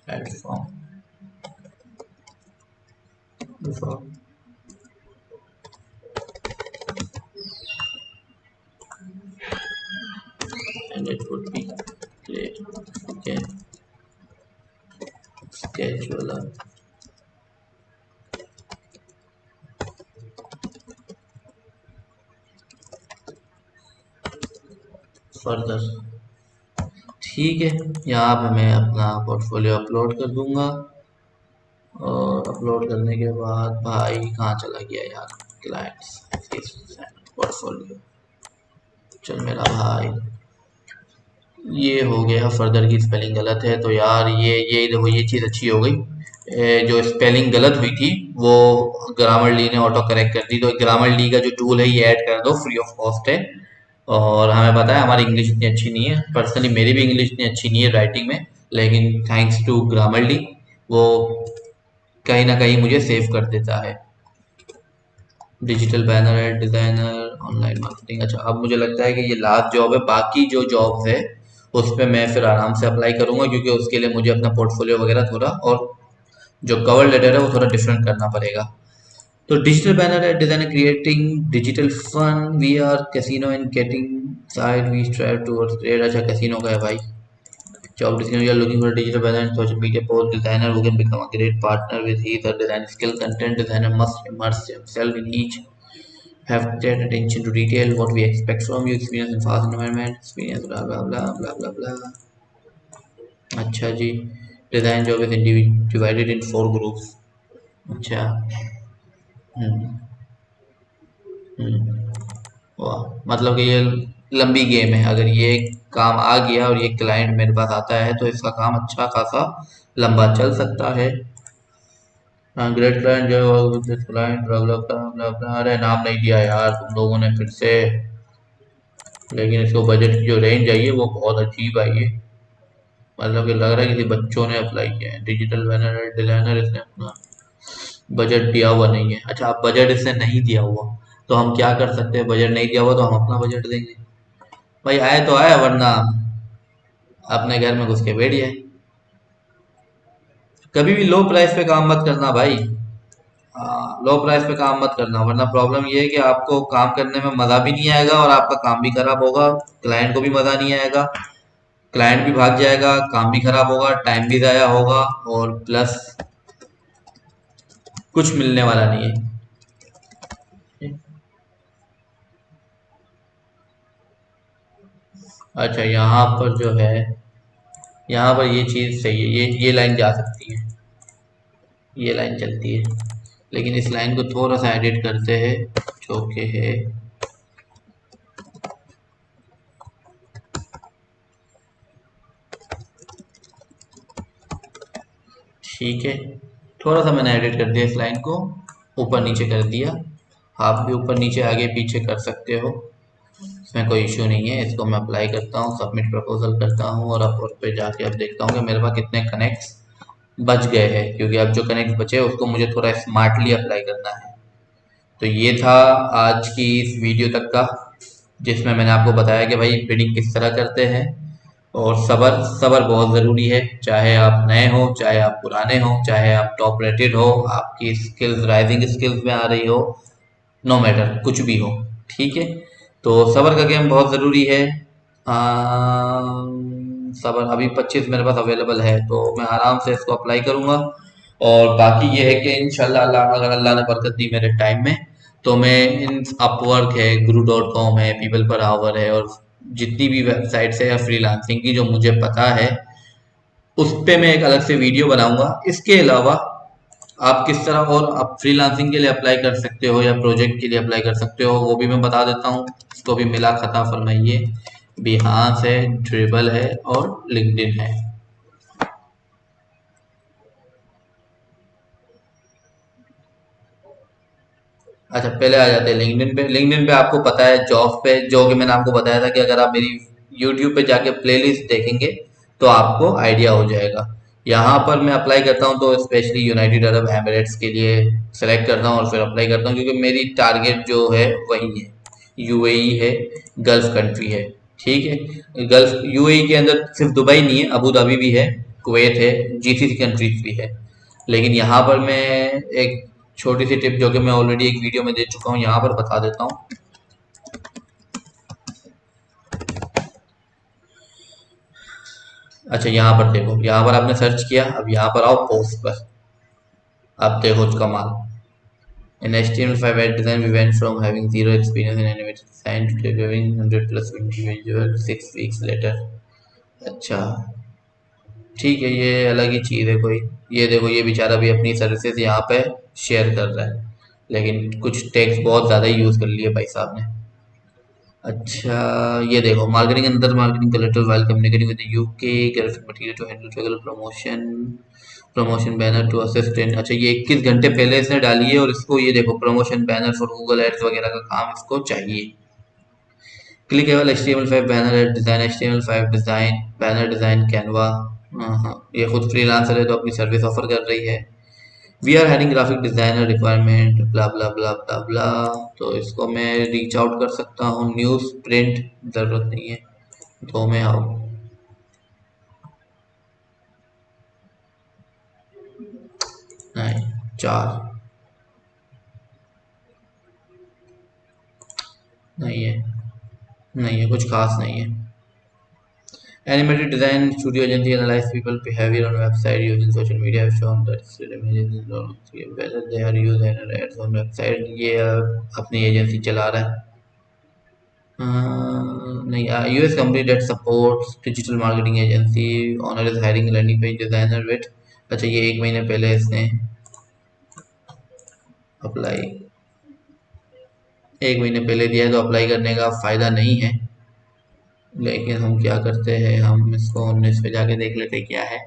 platform before. And it would be great. Okay, scheduler. Further. ठीक है, यहाँ पे मैं अपना पोर्टफोलियो अपलोड कर दूंगा, और अपलोड करने के बाद भाई कहाँ चला गया यार, क्लाइंट्स पोर्टफोलियो। चल मेरा भाई, ये हो गया। फर्दर की स्पेलिंग गलत है तो यार ये देखो, ये चीज़ अच्छी हो गई। जो स्पेलिंग गलत हुई थी वो ग्रामरली ने ऑटो करेक्ट कर दी। तो ग्रामरली का जो टूल है ये ऐड कर दो, फ्री ऑफ कॉस्ट है। और हमें पता है हमारी इंग्लिश इतनी अच्छी नहीं है, पर्सनली मेरी भी इंग्लिश इतनी अच्छी नहीं है राइटिंग में, लेकिन थैंक्स टू ग्रामरली वो कहीं ना कहीं मुझे सेव कर देता है। Digital banner ad designer, online marketing. अच्छा, अब मुझे लगता है कि ये लास्ट जॉब है। बाकी जो जॉब्स है उस पर मैं फिर आराम से अप्लाई करूंगा, क्योंकि उसके लिए मुझे अपना पोर्टफोलियो वगैरह थोड़ा, और जो कवर लेटर है वो थोड़ा डिफरेंट करना पड़ेगा। तो digital banner ad designer, creating digital fun, we are casino and getting side, we strive towards grade. अच्छा, कैसीनो का है भाई। Job description: you are looking for a digital banner and social media post designer who can become a great partner with either design skill. Content designer must immerse himself in each, have great attention to detail, what we expect from you, experience in fast environment, experience blah blah blah blah blah blah. अच्छा जी, design job is divided in 4 groups. अच्छा। हम्म। हम्म। वाह, मतलब कि ये लंबी game है। अगर ये काम आ गया और ये क्लाइंट मेरे पास आता है तो इसका काम अच्छा खासा लंबा चल सकता है। ग्रेट क्लाइंट जो क्लाइंट, अरे नाम नहीं दिया यार तुम लोगों ने फिर से, लेकिन इसको बजट की जो रेंज आई है वो बहुत अजीब आई है। मतलब कि लग रहा है किसी बच्चों ने अप्लाई किया है। डिजिटल बैनर डिजाइनर, इसने अपना बजट दिया हुआ नहीं है। अच्छा, अब बजट इसने नहीं दिया हुआ तो हम क्या कर सकते हैं? बजट नहीं दिया हुआ तो हम अपना बजट देंगे भाई। आए तो आए, वरना अपने घर में घुस के बैठ जाए। कभी भी लो प्राइस पे काम मत करना भाई। लो प्राइस पे काम मत करना, वरना प्रॉब्लम ये है कि आपको काम करने में मजा भी नहीं आएगा और आपका काम भी खराब होगा, क्लाइंट को भी मजा नहीं आएगा, क्लाइंट भी भाग जाएगा, काम भी खराब होगा, टाइम भी ज़ाया होगा, और प्लस कुछ मिलने वाला नहीं है। अच्छा, यहाँ पर जो है, यहाँ पर ये चीज़ सही है, ये लाइन जा सकती है, ये लाइन चलती है, लेकिन इस लाइन को थोड़ा सा एडिट करते हैं जो कि है, ठीक है, थोड़ा सा मैंने एडिट कर दिया इस लाइन को, ऊपर नीचे कर दिया। आप भी ऊपर नीचे आगे पीछे कर सकते हो, इसमें कोई इश्यू नहीं है। इसको मैं अप्लाई करता हूँ, सबमिट प्रपोजल करता हूँ और अपवर्क पे जाके अब देखता हूँ कि मेरे पास कितने कनेक्ट्स बच गए हैं, क्योंकि अब जो कनेक्ट बचे उसको मुझे थोड़ा स्मार्टली अप्लाई करना है। तो ये था आज की इस वीडियो तक का, जिसमें मैंने आपको बताया कि भाई बिडिंग किस तरह करते हैं। और सबर सबर बहुत ज़रूरी है, चाहे आप नए हो, चाहे आप पुराने हो, चाहे आप टॉप रेटेड हो, आपकी स्किल्स राइजिंग स्किल्स में आ रही हो, नो मैटर कुछ भी हो, ठीक है। तो सबर का गेम बहुत ज़रूरी है। सबर अभी 25 मेरे पास अवेलेबल है, तो मैं आराम से इसको अप्लाई करूँगा। और बाकी ये है कि इंशाल्लाह अगर अल्लाह ने बरकत दी मेरे टाइम में, तो मैं इन अपवर्क है, guru.com है, पीपल पर आवर है, और जितनी भी वेबसाइट्स है या फ्रीलांसिंग की जो मुझे पता है, उस पे मैं एक अलग से वीडियो बनाऊंगा। इसके अलावा आप किस तरह और आप फ्रीलांसिंग के लिए अप्लाई कर सकते हो या प्रोजेक्ट के लिए अप्लाई कर सकते हो, वो भी मैं बता देता हूँ। इसको भी मिला खता फरमाइए। बिहास है, ड्रिबल है और लिंक्डइन है। अच्छा, पहले आ जाते हैं लिंक्डइन पे। लिंक्डइन पे आपको पता है जॉब पे, जो कि मैंने आपको बताया था कि अगर आप मेरी यूट्यूब पे जाके प्लेलिस्ट देखेंगे तो आपको आइडिया हो जाएगा। यहाँ पर मैं अप्लाई करता हूँ तो स्पेशली यूनाइटेड अरब एमिरेट्स के लिए सेलेक्ट करता हूँ और फिर अप्लाई करता हूँ, क्योंकि मेरी टारगेट जो है वही है, यूएई है, गल्फ कंट्री है, ठीक है। गल्फ यूएई के अंदर सिर्फ दुबई नहीं है, अबू धाबी भी है, कुवैत है, जीसीसी कंट्रीज भी है। लेकिन यहाँ पर मैं एक छोटी सी टिप जो कि मैं ऑलरेडी एक वीडियो में दे चुका हूँ, यहाँ पर बता देता हूँ। अच्छा, यहाँ पर देखो, यहाँ पर आपने सर्च किया, अब यहाँ पर आओ पोस्ट पर, अब देखो कमाल। In HTML5 ad design, we went from having zero experience in animated design to delivering 100 plus individual 6 weeks later। अच्छा, ठीक है, ये अलग ही चीज़ है कोई। ये देखो, ये बेचारा भी अपनी सर्विसेज यहाँ पे शेयर कर रहा है, लेकिन कुछ टैक्स बहुत ज़्यादा ही यूज़ कर लिए भाई साहब ने। अच्छा, ये देखो, मार्केटिंग अंदर marketing collector while communicating with UK graphic material to handle regular promotion, promotion banner to assistant. अच्छा, ये 21 घंटे पहले इसने डाली है और इसको ये देखो promotion banner for Google ads वगैरह का काम इसको चाहिए। क्लिक केवल HTML5 banner ad design, HTML5 design banner design Canva. हाँ, ये खुद फ्रीलांसर है तो अपनी सर्विस ऑफर कर रही है। We are having graphic designer requirement blah blah blah blah blah. तो इसको मैं रीच आउट कर सकता हूँ। न्यूज़ प्रिंट ज़रूरत नहीं है, दो में आओ। नहीं, चार नहीं है, नहीं है, कुछ खास नहीं है। Animated design studio agency analyze people behavior on website using social media have shown that still images don't whether they are using ads on website। ये अपनी एजेंसी चला रहा है। नहीं, US company that supports digital marketing agency, owner is hiring learning page designer with. अच्छा, ये 1 महीने पहले इसने अप्लाई, 1 महीने पहले दिया है तो अप्लाई करने का फायदा नहीं है। लेकिन हम क्या करते हैं, हम इसको 19 पे जाके देख लेते क्या है।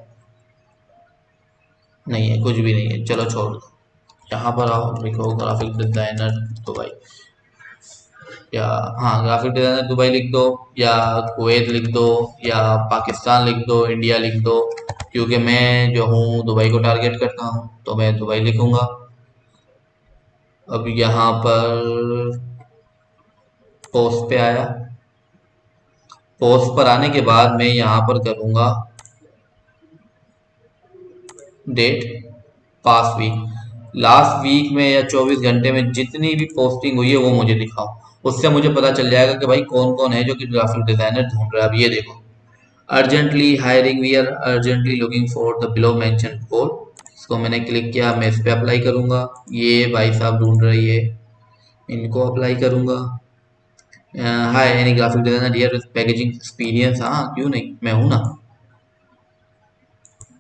नहीं है, कुछ भी नहीं है, चलो छोड़ दो। यहाँ पर आओ, लिखो ग्राफिक डिजाइनर दुबई, या हाँ, ग्राफिक डिजाइनर दुबई लिख दो, या कुवैत लिख दो, या पाकिस्तान लिख दो, इंडिया लिख दो। क्योंकि मैं जो हूँ दुबई को टारगेट करता हूँ तो मैं दुबई लिखूंगा। अब यहाँ पर पोस्ट पे आया, पोस्ट पर आने के बाद मैं यहाँ पर करूँगा date, past week, last week में या 24 घंटे में जितनी भी पोस्टिंग हुई है वो मुझे दिखाओ। उससे मुझे पता चल जाएगा कि भाई कौन कौन है जो कि ग्राफिक डिजाइनर ढूंढ रहा है। अब ये देखो, urgently hiring, we are urgently looking for the below mention role. इसको मैंने क्लिक किया, मैं इस पे अप्लाई करूंगा। ये भाई साहब ढूंढ रही है, इनको अप्लाई करूंगा। Hi any graphic designer here with packaging experience, हाँ क्यों नहीं, मैं हूं ना।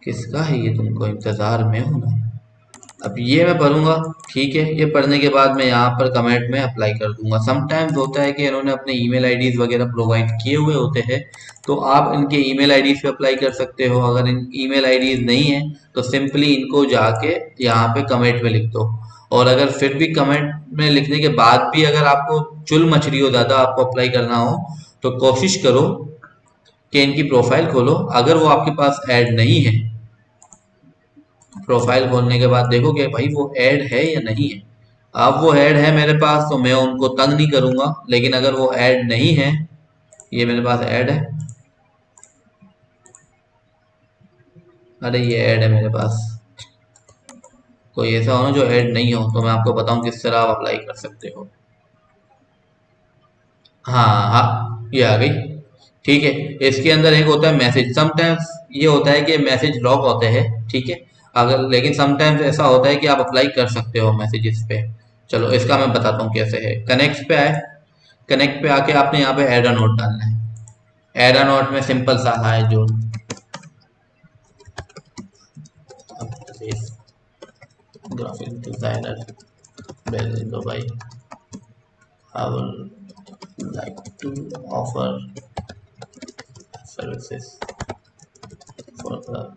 किसका है ये, तुमको इंतजार में हूं ना। अब ये मैं पढ़ूंगा, ठीक है। ये पढ़ने के बाद मैं यहाँ पर कमेंट में अप्लाई कर दूंगा। समटाइम्स होता है कि इन्होंने अपने ईमेल आईडीज वगैरह प्रोवाइड किए हुए होते हैं, तो आप इनके ईमेल आईडीज पे अप्लाई कर सकते हो। अगर इन ईमेल आईडीज नहीं है तो सिंपली इनको जाके यहाँ पे कमेंट में लिख दो। और अगर फिर भी कमेंट में लिखने के बाद भी अगर आपको चुल मच रही हो ज़्यादा, आपको अप्लाई करना हो, तो कोशिश करो कि इनकी प्रोफाइल खोलो। अगर वो आपके पास ऐड नहीं है, प्रोफाइल खोलने के बाद देखो कि भाई वो ऐड है या नहीं है। अब वो ऐड है मेरे पास तो मैं उनको तंग नहीं करूंगा, लेकिन अगर वो ऐड नहीं है, ये मेरे पास ऐड है, अरे ये ऐड है मेरे पास, कोई ऐसा हो ना जो ऐड नहीं हो, तो मैं आपको बताऊं किस तरह आप अप्लाई कर सकते हो। हाँ हाँ, ये आ गई, ठीक है। इसके अंदर एक होता है मैसेज, समटाइम्स ये होता है कि मैसेज लॉक होते हैं, ठीक है। अगर लेकिन समटाइम्स ऐसा होता है कि आप अप्लाई कर सकते हो मैसेजेस पे। चलो इसका मैं बताता हूँ कैसे है। कनेक्ट पे आए, कनेक्ट पे आके आपने यहाँ पे एड अ नोट डालना है। एड अ नोट में सिंपल सा है जो graphic designer Dubai, I would like to offer services for the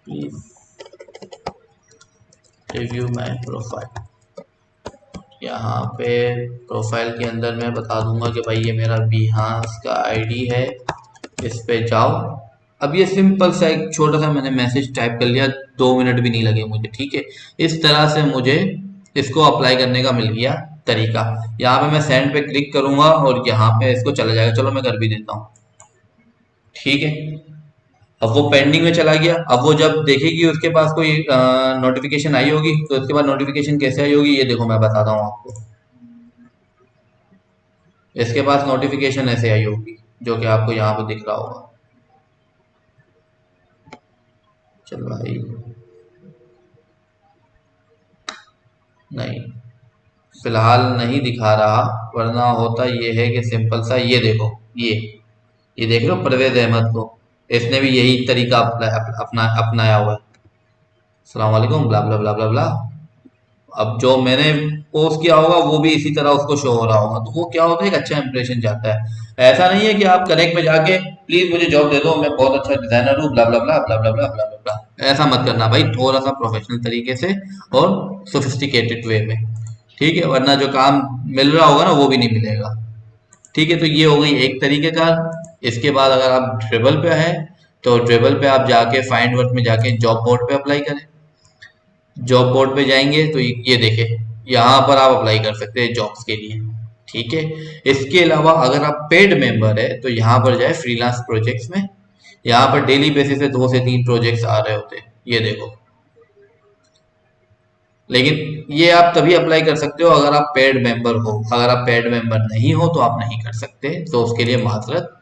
please review my profile. यहाँ पे प्रोफाइल के अंदर मैं बता दूंगा कि भाई ये मेरा बिहास का आईडी है, इस पे जाओ। अब ये सिंपल सा एक छोटा सा मैंने मैसेज टाइप कर लिया, 2 मिनट भी नहीं लगे मुझे, ठीक है। इस तरह से मुझे इसको अप्लाई करने का मिल गया तरीका। यहाँ पे मैं सेंड पे क्लिक करूंगा और यहाँ पे इसको चला जाएगा। चलो मैं कर भी देता हूँ, ठीक है। अब वो पेंडिंग में चला गया। अब वो जब देखेगी उसके पास कोई नोटिफिकेशन आई होगी, तो उसके बाद नोटिफिकेशन कैसे आई होगी ये देखो मैं बताता हूँ आपको। इसके पास नोटिफिकेशन ऐसे आई होगी जो कि आपको यहाँ पे दिख रहा होगा। चलो भाई, नहीं फिलहाल नहीं दिखा रहा, वरना होता ये है कि सिंपल सा ये देखो, ये देख लो परवेज अहमद को, इसने भी यही तरीका अपनाया हुआ है। सलाम वालेकुम ब्ला ब्ला ब्ला ब्ला ब्ला। अब जो मैंने पोस्ट किया होगा वो भी इसी तरह उसको शो हो रहा होगा, तो वो क्या होता है, एक अच्छा इंप्रेशन जाता है। ऐसा नहीं है कि आप कनेक्ट में जाके प्लीज मुझे जॉब दे दो, मैं बहुत अच्छा डिजाइनर हूँ, ब्ला blah blah blah blah blah blah blah ब्ला। ऐसा मत करना भाई, थोड़ा सा प्रोफेशनल तरीके से और सोफिस्टिकेटेड वे में, ठीक है। वरना जो काम मिल रहा होगा ना वो भी नहीं मिलेगा, ठीक है। तो ये हो गई एक तरीके का। इसके बाद अगर आप ड्रिबल पे है, तो ड्रिबल पे आप जाके फाइंड वर्क में जाके जॉब बोर्ड पे अप्लाई करें। जॉब बोर्ड पे जाएंगे तो ये देखे, यहाँ पर आप अप्लाई कर सकते हैं जॉब्स के लिए, ठीक है। इसके अलावा अगर आप पेड मेंबर है तो यहाँ पर जाए फ्रीलांस प्रोजेक्ट्स में। यहाँ पर डेली बेसिस पे 2 से 3 प्रोजेक्ट्स आ रहे होते हैं, ये देखो। लेकिन ये आप तभी अप्लाई कर सकते हो अगर आप पेड मेंबर हो। अगर आप पेड मेंबर नहीं हो तो आप नहीं कर सकते, तो उसके लिए माजरत।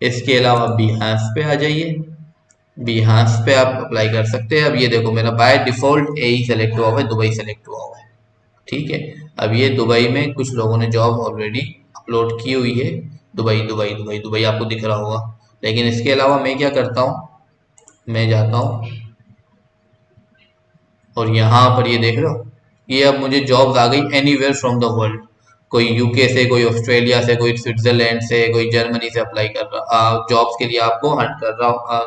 इसके अलावा बिहांस पे आ जाइए, बिहांस पे आप अप्लाई कर सकते हैं। अब ये देखो मेरा बाय डिफॉल्ट एई सेलेक्ट हुआ हुआ है, दुबई सेलेक्ट हुआ हुआ है, ठीक है। अब ये दुबई में कुछ लोगों ने जॉब ऑलरेडी अपलोड की हुई है, दुबई दुबई दुबई दुबई आपको दिख रहा होगा। लेकिन इसके अलावा मैं क्या करता हूँ, मैं जाता हूँ और यहाँ पर ये देख रहे हो, ये अब मुझे जॉब्स आ गई एनीवेयर फ्रॉम द वर्ल्ड। कोई यूके से, कोई ऑस्ट्रेलिया से, कोई स्विट्जरलैंड से, कोई जर्मनी से अप्लाई कर रहा जॉब्स के लिए आपको हंट कर रहा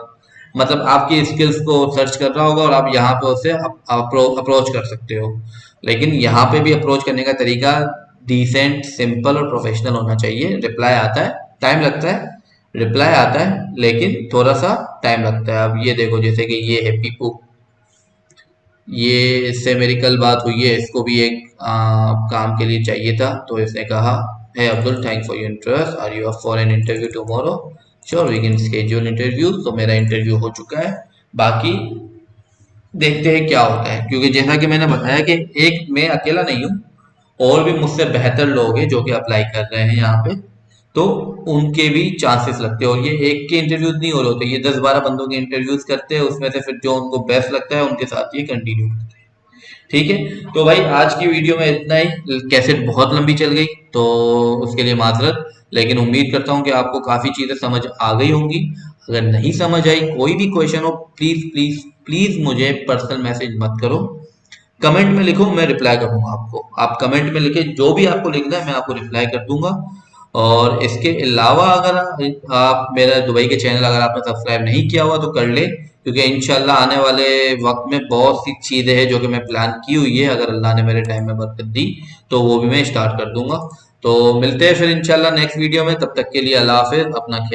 मतलब आपकी स्किल्स को सर्च कर रहा होगा और आप यहाँ पे उससे अप्रोच कर सकते हो। लेकिन यहाँ पे भी अप्रोच करने का तरीका डिसेंट, सिंपल और प्रोफेशनल होना चाहिए। रिप्लाई आता है, टाइम लगता है, रिप्लाई आता है लेकिन थोड़ा सा टाइम लगता है। अब ये देखो जैसे कि ये है पीपू, ये इससे मेरी कल बात हुई है, इसको भी एक काम के लिए चाहिए था, तो इसने कहा है Abdul thank for your interest, are you up for an interview tomorrow, sure we can schedule interview. तो मेरा इंटरव्यू हो चुका है, बाकी देखते हैं क्या होता है। क्योंकि जैसा कि मैंने बताया कि एक मैं अकेला नहीं हूँ, और भी मुझसे बेहतर लोग हैं जो कि अप्लाई कर रहे हैं यहाँ पे। तो उनके भी चांसेस लगते हैं। और ये एक के इंटरव्यूज नहीं हो रहे होते, ये 10-12 बंदों के इंटरव्यूज करते हैं, उसमें से फिर जो उनको बेस्ट लगता है उनके साथ ये कंटिन्यू करते हैं। ठीक है, तो भाई आज की वीडियो में इतना ही। कैसेट बहुत लंबी चल गई तो उसके लिए माजरत, लेकिन उम्मीद करता हूँ कि आपको काफ़ी चीज़ें समझ आ गई होंगी। अगर नहीं समझ आई, कोई भी क्वेश्चन हो, प्लीज़ प्लीज़ प्लीज़ मुझे पर्सनल मैसेज मत करो, कमेंट में लिखो, मैं रिप्लाई करूंगा आपको। आप कमेंट में लिखे, जो भी आपको लिखना है मैं आपको रिप्लाई कर दूंगा। और इसके अलावा अगर आप मेरा दुबई के चैनल अगर आपने सब्सक्राइब नहीं किया हुआ तो कर ले, क्योंकि इंशाल्लाह आने वाले वक्त में बहुत सी चीज़ें हैं जो कि मैं प्लान की हुई है, अगर अल्लाह ने मेरे टाइम में बरकत दी तो वो भी मैं स्टार्ट कर दूंगा। तो मिलते हैं फिर इंशाल्लाह नेक्स्ट वीडियो में, तब तक के लिए अल्लाह हाफिज, अपना ख्याल।